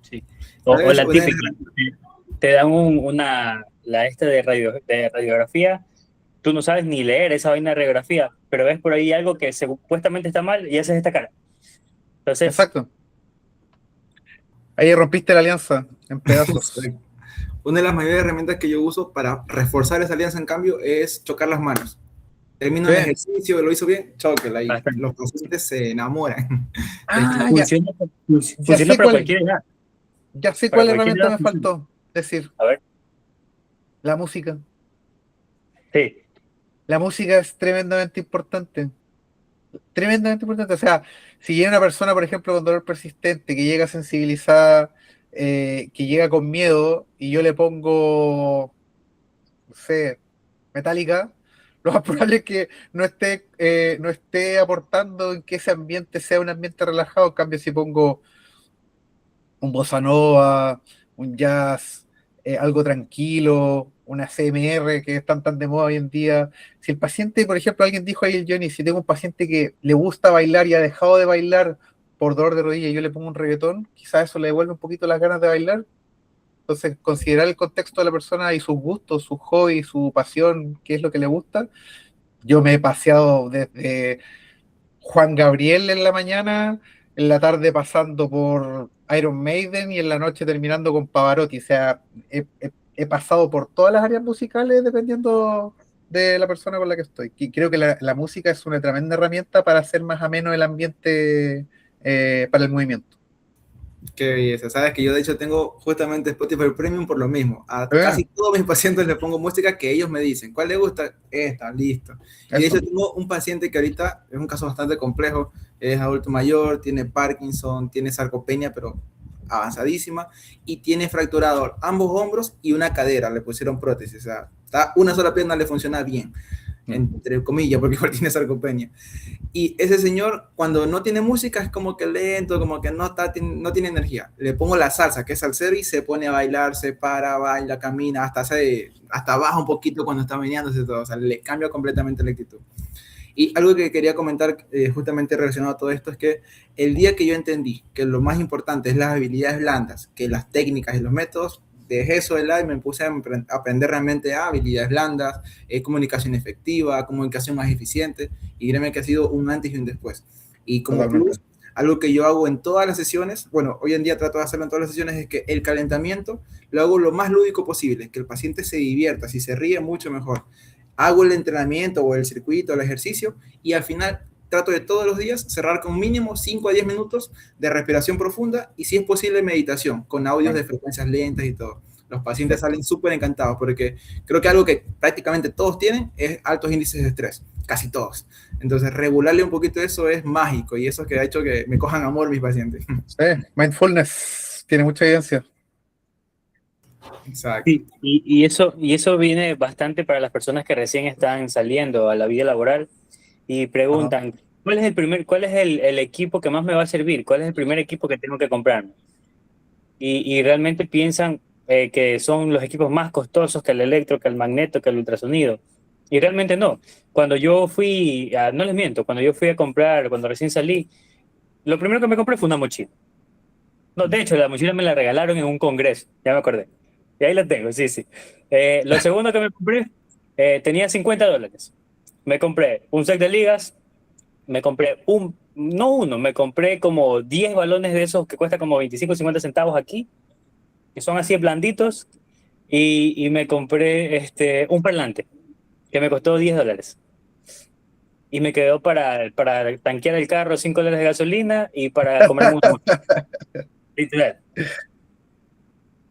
Sí. Tal O vez la típica. Te dan la esta de radiografía. Tú no sabes ni leer esa vaina de radiografía, pero ves por ahí algo que supuestamente está mal y haces esta cara. Entonces, Exacto. Ahí rompiste la alianza en pedazos. una de las mayores herramientas que yo uso para reforzar esa alianza, en cambio, es chocar las manos. Termino Sí. el ejercicio, lo hizo bien, chóquela y bastante. los pacientes se enamoran. Ah, ya, Funciona, ya funciona sé para cuál, cualquier edad. ya sé Para cuál cualquier herramienta edad me funciona. faltó. Es decir, A ver, la música. sí. La música es tremendamente importante. Tremendamente importante. O sea, si llega una persona, por ejemplo, con dolor persistente, que llega sensibilizada, que llega con miedo, y yo le pongo, no sé, Metallica, lo más probable es que no esté aportando en que ese ambiente sea un ambiente relajado. En cambio, si pongo un bossa nova, un jazz, algo tranquilo, una CMR que están tan de moda hoy en día. Si el paciente, por ejemplo, alguien dijo ahí, el Johnny, si tengo un paciente que le gusta bailar y ha dejado de bailar por dolor de rodilla y yo le pongo un reggaetón, quizás eso le devuelve un poquito las ganas de bailar. Entonces, considerar el contexto de la persona y sus gustos, sus hobbies, su pasión, qué es lo que le gusta. Yo me he paseado desde Juan Gabriel en la mañana, en la tarde pasando por Iron Maiden y en la noche terminando con Pavarotti. O sea, he pasado por todas las áreas musicales dependiendo de la persona con la que estoy. Y creo que la música es una tremenda herramienta para hacer más ameno el ambiente para el movimiento. Qué belleza. Sabes que yo de hecho tengo justamente Spotify Premium por lo mismo. A Eh, casi todos mis pacientes les pongo música que ellos me dicen. ¿Cuál le gusta? Esta, listo. Y de Eso. hecho tengo un paciente que ahorita es un caso bastante complejo. Es adulto mayor, tiene Parkinson, tiene sarcopenia, pero avanzadísima. Y tiene fracturado ambos hombros y una cadera. Le pusieron prótesis. O sea, una sola pierna le funciona bien. Entre comillas, porque igual tiene sarcopenia. Y ese señor, cuando no tiene música, es como que lento, como que no tiene energía. Le pongo la salsa, que es salsero, y se pone a bailar, se para, baila, camina, hasta baja un poquito cuando está meneándose todo. O sea, le cambia completamente la actitud. Y algo que quería comentar justamente relacionado a todo esto es que el día que yo entendí que lo más importante es las habilidades blandas, que las técnicas y los métodos, dejé eso de lado y me puse a aprender realmente habilidades blandas, comunicación efectiva, comunicación más eficiente, y créeme que ha sido un antes y un después. Y como Totalmente. plus, algo que yo hago en todas las sesiones, bueno, hoy en día trato de hacerlo en todas las sesiones, es que el calentamiento lo hago lo más lúdico posible, que el paciente se divierta, si se ríe mucho mejor. Hago el entrenamiento o el circuito, el ejercicio, y al final trato de todos los días cerrar con mínimo 5 a 10 minutos de respiración profunda y si es posible meditación, con audios de frecuencias lentas y todo. Los pacientes salen súper encantados porque creo que algo que prácticamente todos tienen es altos índices de estrés, casi todos. Entonces regularle un poquito eso es mágico y eso es que ha hecho que me cojan amor mis pacientes. Sí, mindfulness tiene mucha evidencia. Exacto. Sí, y eso viene bastante para las personas que recién están saliendo a la vida laboral y Ajá. preguntan, cuál es el equipo que más me va a servir? ¿Cuál es el primer equipo que tengo que comprarme? Y realmente piensan que son los equipos más costosos que el electro, que el magneto, que el ultrasonido. Y realmente no. Cuando yo fui, no les miento, cuando yo fui a comprar, cuando recién salí, lo primero que me compré fue una mochila. No, de hecho, la mochila me la regalaron en un congreso, ya me acordé. Y ahí la tengo, sí, sí. Lo segundo que me compré tenía $50. Me compré un set de ligas, me compré no uno, me compré como 10 balones de esos que cuesta como 25 o 50 centavos aquí, que son así blanditos, y me compré un parlante que me costó $10. Y me quedó para tanquear el carro $5 de gasolina y para comerme una mochila, literal.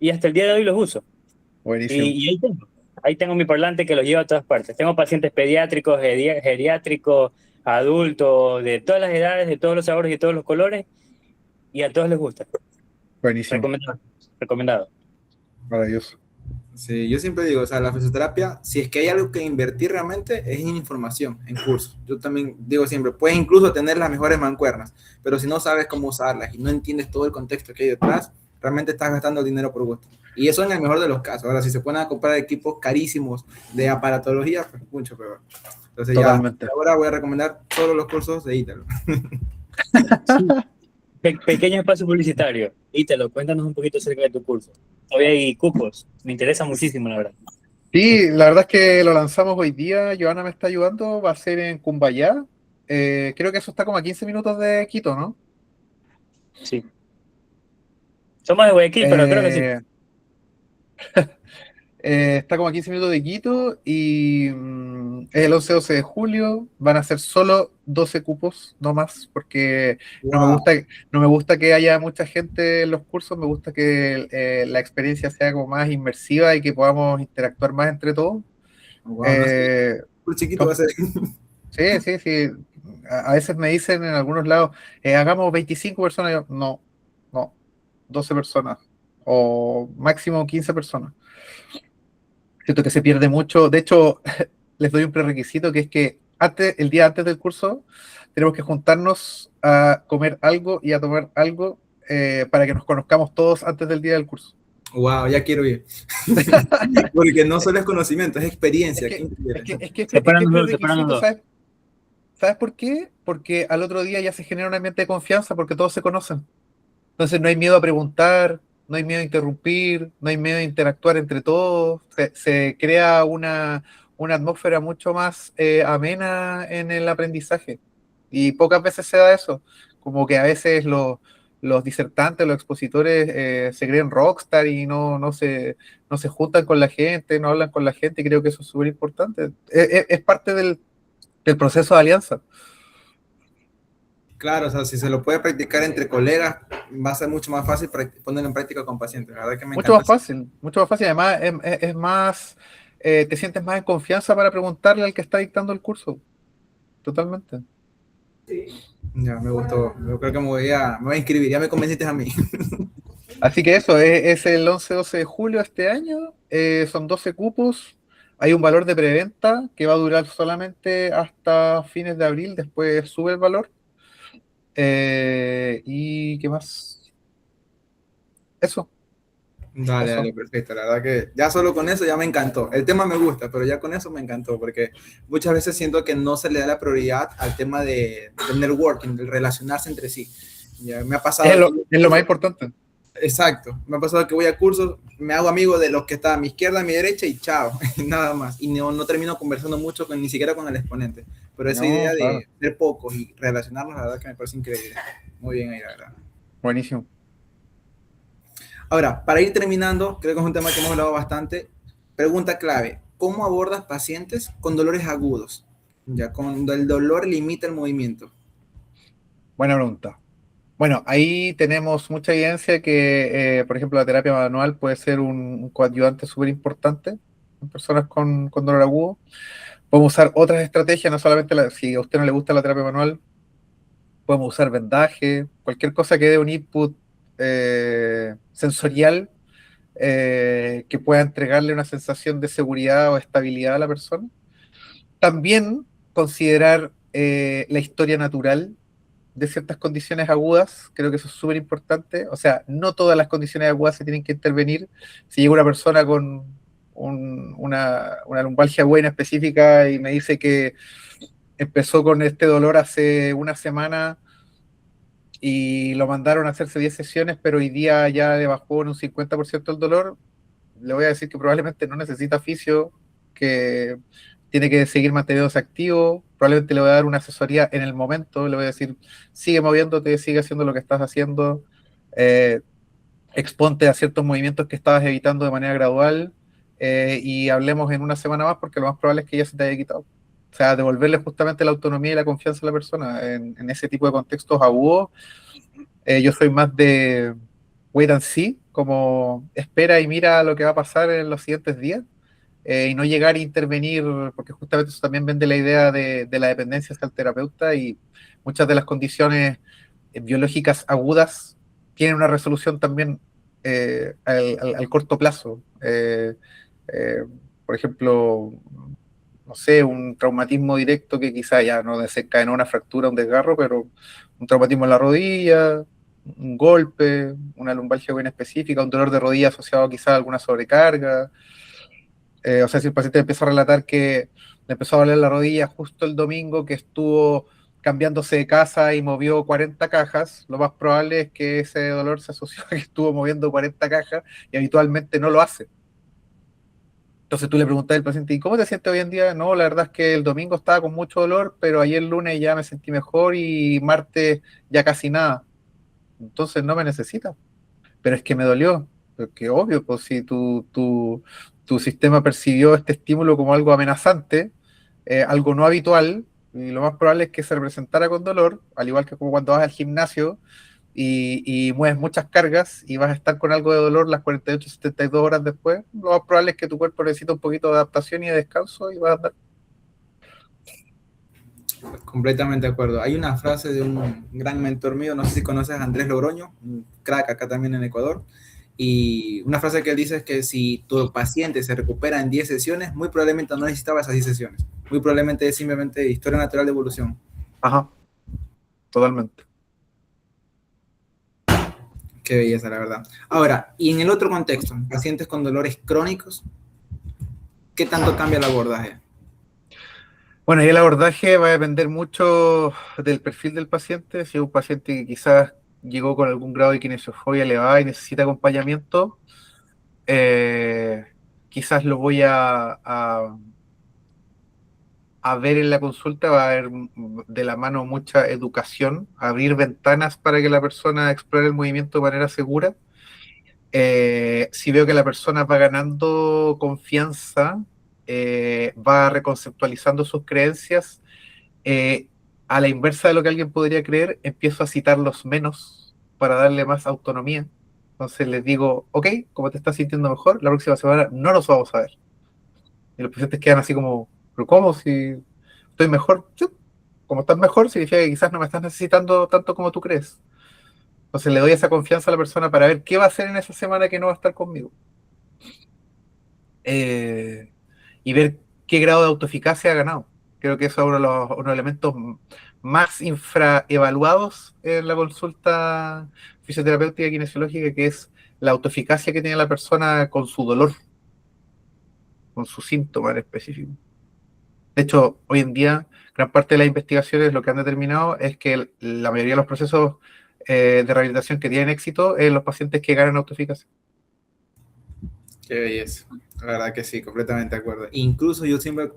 Y hasta el día de hoy los uso. Buenísimo. Y ahí tengo mi parlante que los lleva a todas partes. Tengo pacientes pediátricos, geriátricos, adultos, de todas las edades, de todos los sabores y de todos los colores, y a todos les gusta. Buenísimo. Recomendado. Recomendado. Maravilloso. Sí, yo siempre digo, o sea, la fisioterapia, si es que hay algo que invertir realmente, es en información, en cursos. Yo también digo siempre, puedes incluso tener las mejores mancuernas, pero si no sabes cómo usarlas y no entiendes todo el contexto que hay detrás, realmente estás gastando el dinero por gusto. Y eso en el mejor de los casos. Ahora, si se ponen a comprar equipos carísimos de aparatología, pues mucho peor. Entonces ya, Totalmente. ahora voy a recomendar todos los cursos de Ítalo. Sí. Pequeño espacio publicitario. Ítalo, cuéntanos un poquito acerca de tu curso. Todavía hay cupos. Me interesa muchísimo, la verdad. Sí, la verdad es que lo lanzamos hoy día. Joana me está ayudando. Va a ser en Cumbayá. Creo que eso está como a 15 minutos de Quito, ¿no? Sí. Somos de Guayaquil, pero creo que sí. Eh, Está como a 15 minutos de Quito y es el 11-12 de julio. Van a ser solo 12 cupos, no más, porque Wow, no me gusta que haya mucha gente en los cursos. Me gusta que la experiencia sea como más inmersiva y que podamos interactuar más entre todos. wow, no sé, Eh, muy chiquito va a com- ser. sí, sí, sí. A veces me dicen en algunos lados, hagamos 25 personas. Yo, no, no, 12 personas o máximo 15 personas. Siento que se pierde mucho. De hecho, les doy un prerequisito que es que el día antes del curso tenemos que juntarnos a comer algo y a tomar algo para que nos conozcamos todos antes del día del curso. Wow, ya quiero ir. Porque no solo es conocimiento, es experiencia. Es Qué que, es increíble. que, es que, es Separan que es los dos, separan los prerequisito, dos. ¿sabes por qué? Porque al otro día ya se genera un ambiente de confianza porque todos se conocen. Entonces no hay miedo a preguntar, no hay miedo a interrumpir, no hay miedo a interactuar entre todos. Se crea una atmósfera mucho más amena en el aprendizaje. Y pocas veces se da eso. Como que a veces los disertantes, los expositores se creen rockstar y no se juntan con la gente, no hablan con la gente, y creo que eso es súper importante. Es parte del proceso de alianza. Claro, o sea, si se lo puede practicar entre colegas, va a ser mucho más fácil ponerlo en práctica con pacientes. La verdad que me Mucho encanta más eso. fácil, mucho más fácil. Además, es más, te sientes más en confianza para preguntarle al que está dictando el curso. Totalmente. Ya, me gustó. Yo creo que me voy a inscribir. Ya me convenciste a mí. Así que eso, es el 11-12 de julio de este año. Son 12 cupos. Hay un valor de preventa que va a durar solamente hasta fines de abril. Después sube el valor. ¿Y qué más? Eso, Dale, eso. dale, perfecto. La verdad que ya solo con eso ya me encantó. El tema me gusta, pero ya con eso me encantó, porque muchas veces siento que no se le da la prioridad al tema del networking, del relacionarse entre sí. Ya me ha pasado que Es lo más importante. exacto, me ha pasado que voy a cursos, me hago amigo de los que están a mi izquierda, a mi derecha y chao, nada más. Y no termino conversando mucho ni siquiera con el exponente. Pero esa idea No, claro. de ser pocos y relacionarnos, la verdad que me parece increíble. Muy bien ahí, la verdad. Buenísimo. Ahora, para ir terminando, creo que es un tema que hemos hablado bastante. Pregunta clave: ¿cómo abordas pacientes con dolores agudos? Ya, cuando el dolor limita el movimiento. Buena pregunta. Bueno, ahí tenemos mucha evidencia que, por ejemplo, la terapia manual puede ser un coadyuvante súper importante en personas con dolor agudo. Podemos usar otras estrategias, no solamente si a usted no le gusta la terapia manual, podemos usar vendaje, cualquier cosa que dé un input sensorial que pueda entregarle una sensación de seguridad o estabilidad a la persona. También considerar la historia natural de ciertas condiciones agudas, creo que eso es súper importante. O sea, no todas las condiciones agudas se tienen que intervenir. Si llega una persona con una lumbalgia buena específica y me dice que empezó con este dolor hace una semana y lo mandaron a hacerse 10 sesiones, pero hoy día ya le bajó en un 50% el dolor, le voy a decir que probablemente no necesita fisio, que tiene que seguir manteniéndose activo, probablemente le voy a dar una asesoría en el momento, le voy a decir, sigue moviéndote, sigue haciendo lo que estás haciendo, eh, exponte a ciertos movimientos que estabas evitando de manera gradual, y hablemos en una semana más porque lo más probable es que ya se te haya quitado. O sea, devolverle justamente la autonomía y la confianza a la persona en ese tipo de contextos agudos. Yo soy más de wait and see, como espera y mira lo que va a pasar en los siguientes días, y no llegar a intervenir, porque justamente eso también vende la idea de la dependencia hacia el terapeuta, y muchas de las condiciones biológicas agudas tienen una resolución también al corto plazo. Eh, por ejemplo, no sé, un traumatismo directo que quizá ya no desencadenó una fractura, un desgarro, pero un traumatismo en la rodilla, un golpe, una lumbalgia bien específica, un dolor de rodilla asociado quizá a alguna sobrecarga. O sea, si el paciente empezó a relatar que le empezó a doler la rodilla justo el domingo que estuvo cambiándose de casa y movió 40 cajas, lo más probable es que ese dolor se asoció a que estuvo moviendo 40 cajas y habitualmente no lo hace. Entonces tú le preguntas al paciente, ¿y cómo te sientes hoy en día? No, la verdad es que el domingo estaba con mucho dolor, pero ayer lunes ya me sentí mejor y martes ya casi nada. Entonces no me necesita. Pero es que me dolió. Porque obvio, pues si tu sistema percibió este estímulo como algo amenazante, algo no habitual, y lo más probable es que se representara con dolor, al igual que como cuando vas al gimnasio y mueves muchas cargas y vas a estar con algo de dolor las 48, 72 horas después, lo más probable es que tu cuerpo necesita un poquito de adaptación y de descanso y vas a andar. Completamente de acuerdo. Hay una frase de un gran mentor mío, no sé si conoces a Andrés Logroño, un crack acá también en Ecuador, y una frase que él dice es que si tu paciente se recupera en 10 sesiones, muy probablemente no necesitaba esas 10 sesiones. Muy probablemente es simplemente historia natural de evolución. Ajá, totalmente. Ok, Qué belleza, la verdad. Ahora, y en el otro contexto, pacientes con dolores crónicos, ¿qué tanto cambia el abordaje? Bueno, y el abordaje va a depender mucho del perfil del paciente. Si es un paciente que quizás llegó con algún grado de kinesiofobia elevada y necesita acompañamiento, eh, quizás lo voy a ver en la consulta, va a haber de la mano mucha educación, abrir ventanas para que la persona explore el movimiento de manera segura. Si veo que la persona va ganando confianza, va reconceptualizando sus creencias, a la inversa de lo que alguien podría creer, empiezo a citarlos menos para darle más autonomía. Entonces les digo, ok, como te estás sintiendo mejor, la próxima semana no nos vamos a ver. Y los pacientes quedan así como, ¿pero cómo? Si estoy mejor. Sí, como estás mejor, significa que quizás no me estás necesitando tanto como tú crees. Entonces le doy esa confianza a la persona para ver qué va a hacer en esa semana que no va a estar conmigo. Eh, y ver qué grado de autoeficacia ha ganado. Creo que eso es uno de los elementos más infraevaluados en la consulta fisioterapéutica y kinesiológica, que es la autoeficacia que tiene la persona con su dolor, con su síntoma en específico. De hecho, hoy en día, gran parte de las investigaciones lo que han determinado es que la mayoría de los procesos de rehabilitación que tienen éxito es los pacientes que ganan autoeficacia. Qué belleza. La verdad que sí, completamente de acuerdo. Incluso yo siempre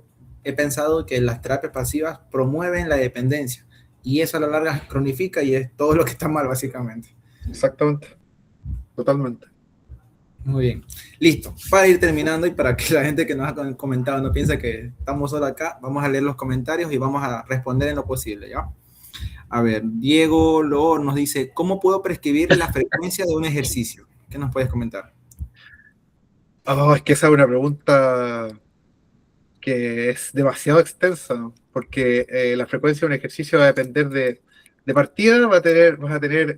he pensado que las terapias pasivas promueven la dependencia y eso a la larga cronifica y es todo lo que está mal, básicamente. Exactamente, totalmente. Muy bien. Listo. Para ir terminando y para que la gente que nos ha comentado no piense que estamos solo acá, vamos a leer los comentarios y vamos a responder en lo posible, ¿ya? A ver, Diego Loor nos dice, ¿cómo puedo prescribir la frecuencia de un ejercicio? ¿Qué nos puedes comentar? Oh, es que esa es una pregunta que es demasiado extensa, ¿no? Porque la frecuencia de un ejercicio va a depender de partida, vas a tener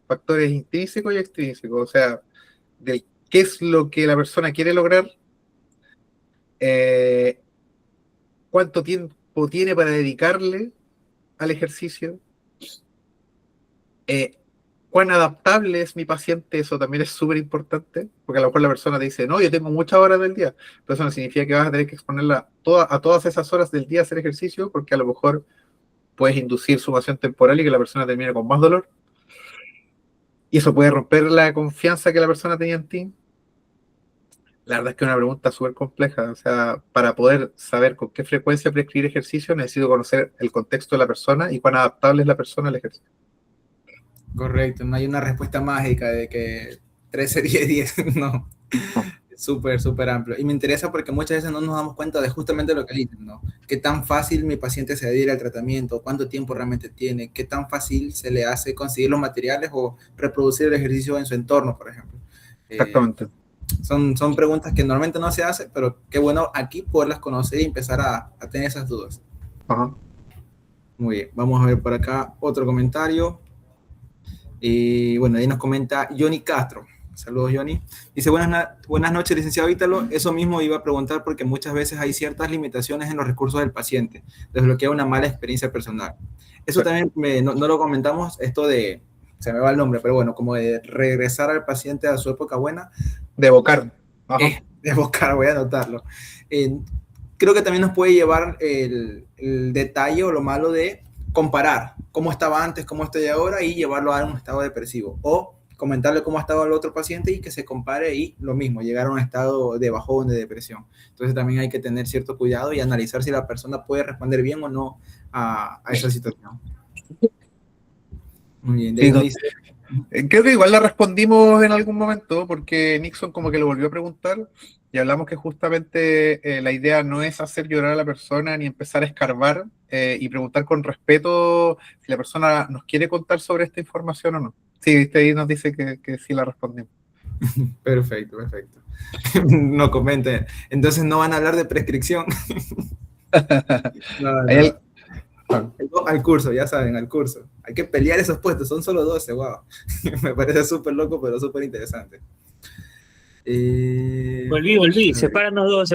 factores intrínsecos y extrínsecos, o sea, de qué es lo que la persona quiere lograr, eh, cuánto tiempo tiene para dedicarle al ejercicio, eh, cuán adaptable es mi paciente, eso también es súper importante, porque a lo mejor la persona te dice, no, yo tengo muchas horas del día, pero eso no significa que vas a tener que exponerla a todas esas horas del día a hacer ejercicio, porque a lo mejor puedes inducir sumación temporal y que la persona termine con más dolor, y eso puede romper la confianza que la persona tenía en ti. La verdad es que es una pregunta súper compleja, o sea, para poder saber con qué frecuencia prescribir ejercicio, necesito conocer el contexto de la persona y cuán adaptable es la persona al ejercicio. Correcto, no hay una respuesta mágica de que 13, 10, 10, no. Súper, súper amplio. Y me interesa porque muchas veces no nos damos cuenta de justamente lo que dicen, ¿no? Qué tan fácil mi paciente se adhiere al tratamiento, cuánto tiempo realmente tiene, qué tan fácil se le hace conseguir los materiales o reproducir el ejercicio en su entorno, por ejemplo. Exactamente. Son preguntas que normalmente no se hacen, pero qué bueno aquí poderlas conocer y empezar a tener esas dudas. Ajá. Muy bien, vamos a ver por acá otro comentario. Y bueno, ahí nos comenta Johnny Castro. Saludos, Johnny. Dice, buenas noches, licenciado Ítalo. Eso mismo iba a preguntar porque muchas veces hay ciertas limitaciones en los recursos del paciente, desbloquea una mala experiencia personal. Eso también no lo comentamos, esto de, se me va el nombre, pero bueno, como de regresar al paciente a su época buena. De evocar. De evocar, voy a anotarlo. Creo que también nos puede llevar el detalle o lo malo de comparar cómo estaba antes, cómo estoy ahora y llevarlo a un estado depresivo. O comentarle cómo estaba el otro paciente y que se compare y lo mismo, llegar a un estado de bajón, de depresión. Entonces también hay que tener cierto cuidado y analizar si la persona puede responder bien o no a esa situación. Muy bien, de ahí nos dice... Creo que igual la respondimos en algún momento porque Nixon como que lo volvió a preguntar y hablamos que justamente la idea no es hacer llorar a la persona ni empezar a escarbar y preguntar con respeto si la persona nos quiere contar sobre esta información o no. Sí, viste, ahí nos dice que sí la respondimos. Perfecto, perfecto. No comenten. Entonces no van a hablar de prescripción. No. Al curso, ya saben, al curso. Hay que pelear esos puestos, son solo 12, wow. Me parece súper loco, pero súper interesante. Volví, sepáranos dos.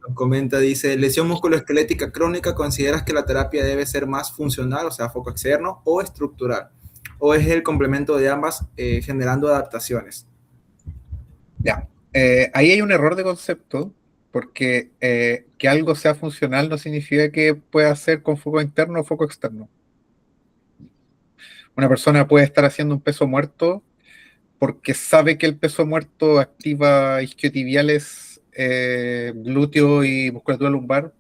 Nos comenta, dice, lesión musculoesquelética crónica, ¿consideras que la terapia debe ser más funcional, o sea, foco externo, o estructural? ¿O es el complemento de ambas generando adaptaciones? Ya. Ahí hay un error de concepto, porque que algo sea funcional no significa que pueda ser con foco interno o foco externo. Una persona puede estar haciendo un peso muerto porque sabe que el peso muerto activa isquiotibiales, glúteo y musculatura lumbar,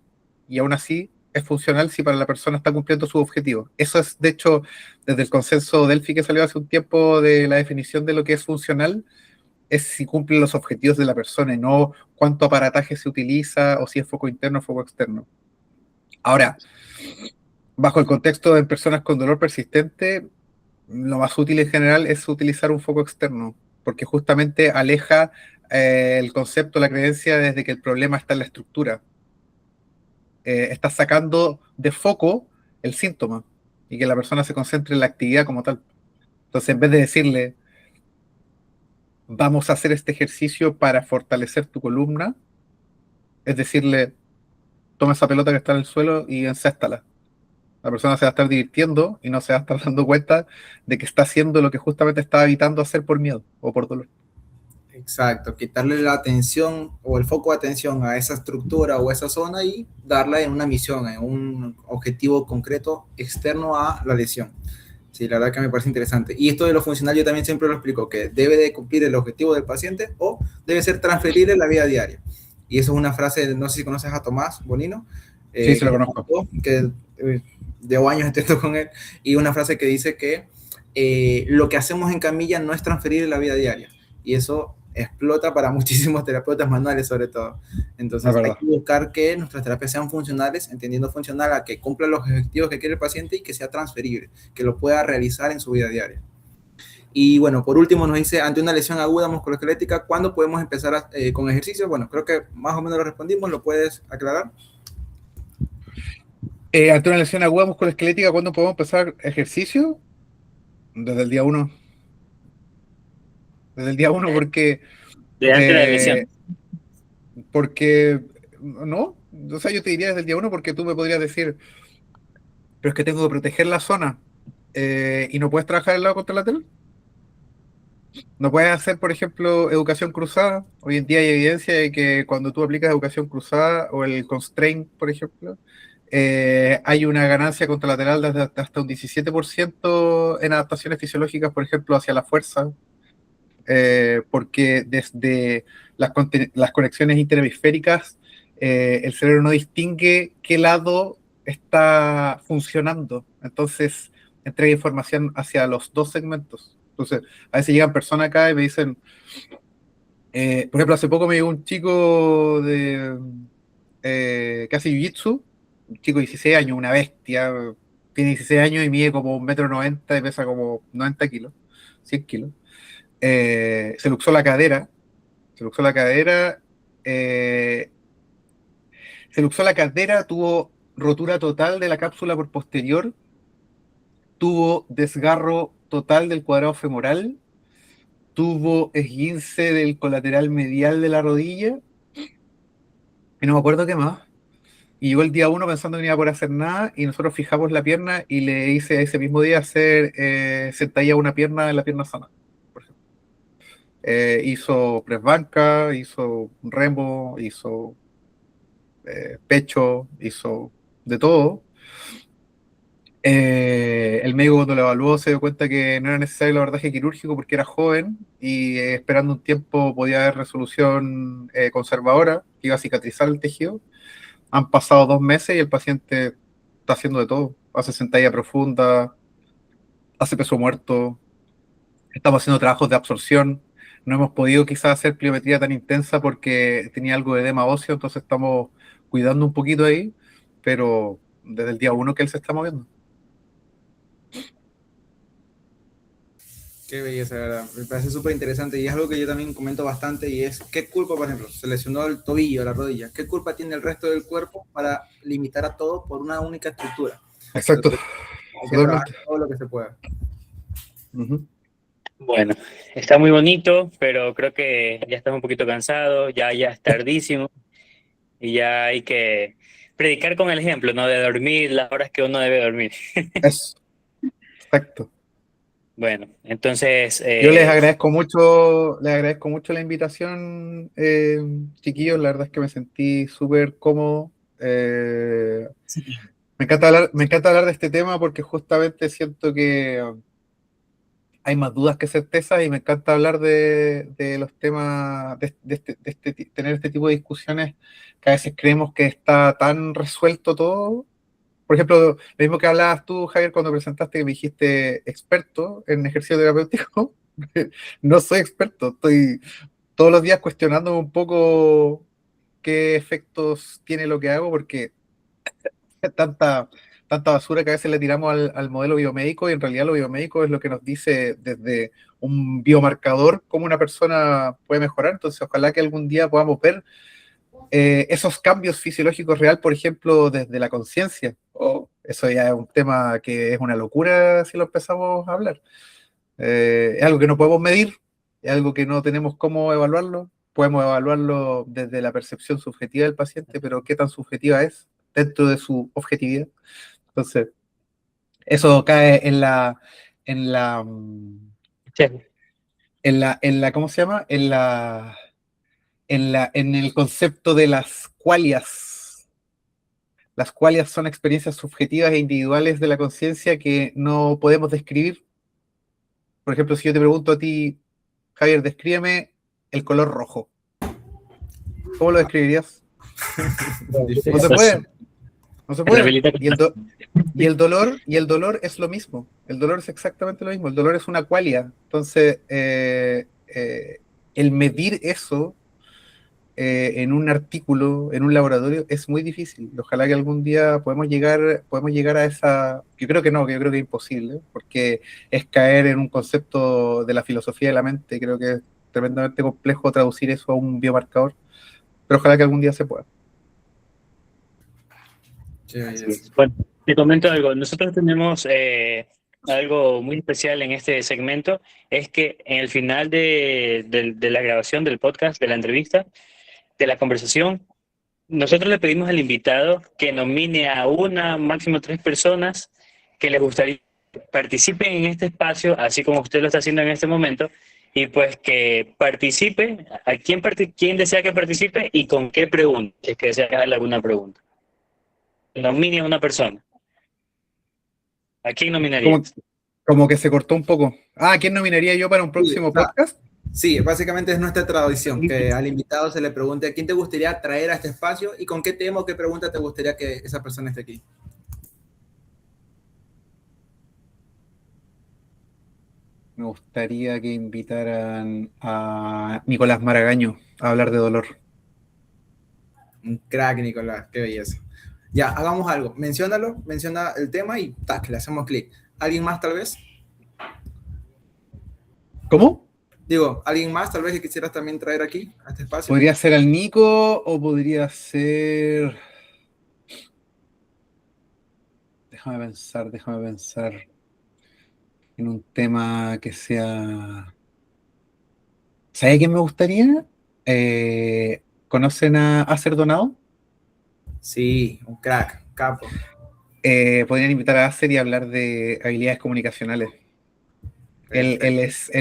y aún así es funcional si para la persona está cumpliendo su objetivo. Eso es, de hecho, desde el consenso Delphi que salió hace un tiempo de la definición de lo que es funcional, es si cumple los objetivos de la persona y no cuánto aparataje se utiliza o si es foco interno o foco externo. Ahora, bajo el contexto de personas con dolor persistente, lo más útil en general es utilizar un foco externo, porque justamente aleja el concepto, la creencia desde que el problema está en la estructura. Está sacando de foco el síntoma y que la persona se concentre en la actividad como tal. Entonces, en vez de decirle, vamos a hacer este ejercicio para fortalecer tu columna, es decirle, toma esa pelota que está en el suelo y encéstala. La persona se va a estar divirtiendo y no se va a estar dando cuenta de que está haciendo lo que justamente estaba evitando hacer por miedo o por dolor. Exacto, quitarle la atención o el foco de atención a esa estructura o esa zona y darla en una misión, en un objetivo concreto externo a la lesión. Sí, la verdad que me parece interesante. Y esto de lo funcional yo también siempre lo explico, que debe de cumplir el objetivo del paciente o debe ser transferible en la vida diaria. Y eso es una frase, no sé si conoces a Tomás Bonino, Sí, se lo conozco. que llevo años entiendo con él, y una frase que dice que lo que hacemos en camilla no es transferir en la vida diaria. Y eso explota para muchísimos terapeutas manuales sobre todo. Entonces hay que buscar que nuestras terapias sean funcionales, entendiendo funcional a que cumpla los objetivos que quiere el paciente y que sea transferible, que lo pueda realizar en su vida diaria. Y bueno, por último nos dice, ante una lesión aguda musculoesquelética, ¿cuándo podemos empezar con ejercicio? Bueno, creo que más o menos lo respondimos, ¿lo puedes aclarar? Ante una lesión aguda musculoesquelética, ¿cuándo podemos empezar ejercicio? Desde el día 1. Desde el día 1 porque... De antes de la lesión. Porque... No, o sea, yo te diría desde el día 1 porque tú me podrías decir, pero es que tengo que proteger la zona y no puedes trabajar el lado contralateral. No puedes hacer, por ejemplo, educación cruzada. Hoy en día hay evidencia de que cuando tú aplicas educación cruzada o el constraint, por ejemplo, hay una ganancia contralateral de hasta un 17% en adaptaciones fisiológicas, por ejemplo, hacia la fuerza, porque desde las conexiones interhemisféricas, el cerebro no distingue qué lado está funcionando. Entonces, entrega información hacia los dos segmentos. Entonces, a veces llegan personas acá y me dicen, por ejemplo, hace poco me llegó un chico de que hace jiu-jitsu, un chico de 16 años, una bestia, tiene 16 años y mide como 1,90 m y pesa como 90 kilos, 100 kilos. Se luxó la cadera, se luxó la cadera, eh, se luxó la cadera, tuvo rotura total de la cápsula por posterior, tuvo desgarro total del cuadrado femoral, tuvo esguince del colateral medial de la rodilla, y no me acuerdo qué más. Y llegó el día 1 pensando que no iba a poder hacer nada, y nosotros fijamos la pierna y le hice ese mismo día hacer sentadilla una pierna en la pierna sana, por ejemplo. Hizo press banca, hizo remo, hizo pecho, hizo de todo. El médico cuando lo evaluó se dio cuenta que no era necesario el abordaje quirúrgico porque era joven y esperando un tiempo podía haber resolución conservadora, que iba a cicatrizar el tejido. Han pasado 2 meses y el paciente está haciendo de todo. Hace sentadilla profunda, hace peso muerto, estamos haciendo trabajos de absorción. No hemos podido quizás hacer pliometría tan intensa porque tenía algo de edema óseo, entonces estamos cuidando un poquito ahí, pero desde el día 1 que él se está moviendo. Qué belleza, ¿verdad? Me parece súper interesante y es algo que yo también comento bastante y es, ¿qué culpa, por ejemplo, se lesionó el tobillo, la rodilla? ¿Qué culpa tiene el resto del cuerpo para limitar a todo por una única estructura? Exacto. Entonces, hay que trabajar todo lo que se pueda. Bueno, está muy bonito, pero creo que ya estamos un poquito cansados, ya es tardísimo. y ya hay que predicar con el ejemplo, ¿no? De dormir las horas que uno debe dormir. Eso, exacto. Bueno, entonces, Yo les agradezco mucho la invitación, chiquillos. La verdad es que me sentí súper cómodo. Me encanta hablar de este tema porque justamente siento que hay más dudas que certezas y me encanta hablar de los temas, tener este tipo de discusiones que a veces creemos que está tan resuelto todo. Por ejemplo, lo mismo que hablabas tú, Javier, cuando presentaste que me dijiste experto en ejercicio terapéutico. No soy experto, estoy todos los días cuestionándome un poco qué efectos tiene lo que hago, porque tanta, tanta basura que a veces le tiramos al modelo biomédico, y en realidad lo biomédico es lo que nos dice desde un biomarcador cómo una persona puede mejorar. Entonces, ojalá que algún día podamos ver esos cambios fisiológicos real, por ejemplo, desde la conciencia. Eso ya es un tema que es una locura si lo empezamos a hablar. Es algo que no podemos medir, es algo que no tenemos cómo evaluarlo. Podemos evaluarlo desde la percepción subjetiva del paciente, pero ¿qué tan subjetiva es dentro de su objetividad? Entonces, eso cae en la, sí, ¿cómo se llama? En el concepto de las qualias. Las qualias son experiencias subjetivas e individuales de la conciencia que no podemos describir. Por ejemplo, si yo te pregunto a ti, Javier, descríbeme el color rojo. ¿Cómo lo describirías? No se puede, no se puede. Y el dolor es lo mismo. El dolor es exactamente lo mismo. El dolor es una qualia. Entonces, el medir eso en un artículo, en un laboratorio, es muy difícil. Ojalá que algún día podemos llegar a esa. Yo creo que no, que yo creo que es imposible, porque es caer en un concepto de la filosofía de la mente. Creo que es tremendamente complejo traducir eso a un biomarcador, pero ojalá que algún día se pueda. bueno, te comento algo. Nosotros tenemos algo muy especial en este segmento, es que en el final de la grabación del podcast, de la entrevista, de la conversación, nosotros le pedimos al invitado que nomine a una, máximo 3 personas que les gustaría que participen en este espacio, así como usted lo está haciendo en este momento, y pues que participe, quién desea que participe y con qué pregunta, si es que desea darle alguna pregunta. Nomine a una persona. ¿A quién nominaría? Como que se cortó un poco. ¿Quién nominaría yo para un próximo podcast? Sí, básicamente es nuestra tradición, que al invitado se le pregunte a quién te gustaría traer a este espacio y con qué tema o qué pregunta te gustaría que esa persona esté aquí. Me gustaría que invitaran a Nicolás Maragaño a hablar de dolor. Un crack, Nicolás, qué belleza. Ya, hagamos algo. Menciona el tema y tac, le hacemos clic. ¿Alguien más tal vez? ¿Cómo? Digo, ¿alguien más tal vez que quisieras también traer aquí, a este espacio? ¿Podría ser al Nico o podría ser... Déjame pensar en un tema que sea... ¿Sabe quién me gustaría? ¿Conocen a Acer Donado? Sí, un crack, un capo. Podrían invitar a Acer y hablar de habilidades comunicacionales. Él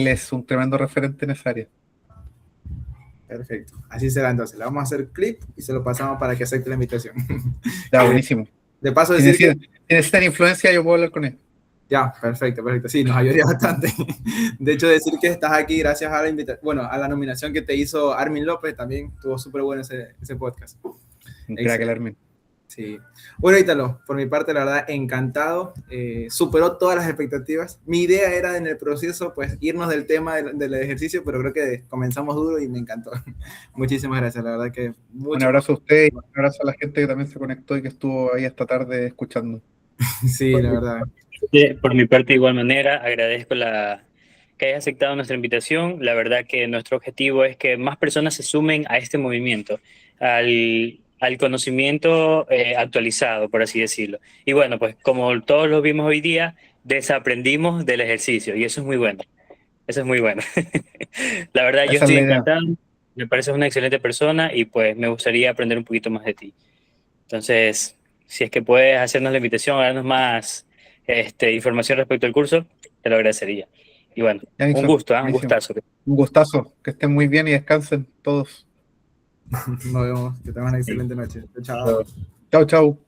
es un tremendo referente en esa área. Perfecto, así será entonces. Le vamos a hacer clic y se lo pasamos para que acepte la invitación. Ya, buenísimo. De paso Si decir que... necesitan influencia, yo puedo hablar con él. Ya, perfecto. Sí, nos ayudaría bastante. De hecho, decir que estás aquí gracias a la invitación, bueno, a la nominación que te hizo Armin López, también estuvo súper bueno ese podcast. Un crack el Armin. Sí. Bueno, Ítalo, por mi parte, la verdad, encantado. Superó todas las expectativas. Mi idea era en el proceso, pues, irnos del tema del ejercicio, pero creo que comenzamos duro y me encantó. Muchísimas gracias, la verdad que... Un abrazo a usted y un abrazo a la gente que también se conectó y que estuvo ahí esta tarde escuchando. Sí, la verdad. Por mi parte, de igual manera, agradezco que hayas aceptado nuestra invitación. La verdad que nuestro objetivo es que más personas se sumen a este movimiento, al conocimiento actualizado, por así decirlo. Y bueno, pues como todos lo vimos hoy día, desaprendimos del ejercicio y eso es muy bueno. Eso es muy bueno. La verdad, yo Esa es estoy la idea. encantado. me pareces una excelente persona y pues me gustaría aprender un poquito más de ti. Entonces, si es que puedes hacernos la invitación, darnos más información respecto al curso, te lo agradecería. Y bueno, Ya, un Nixon, gusto, ¿eh? Un buenísimo. gustazo. Un gustazo, que estén muy bien y descansen todos. Nos vemos, que tengan una excelente noche. Chao. Chau, chau.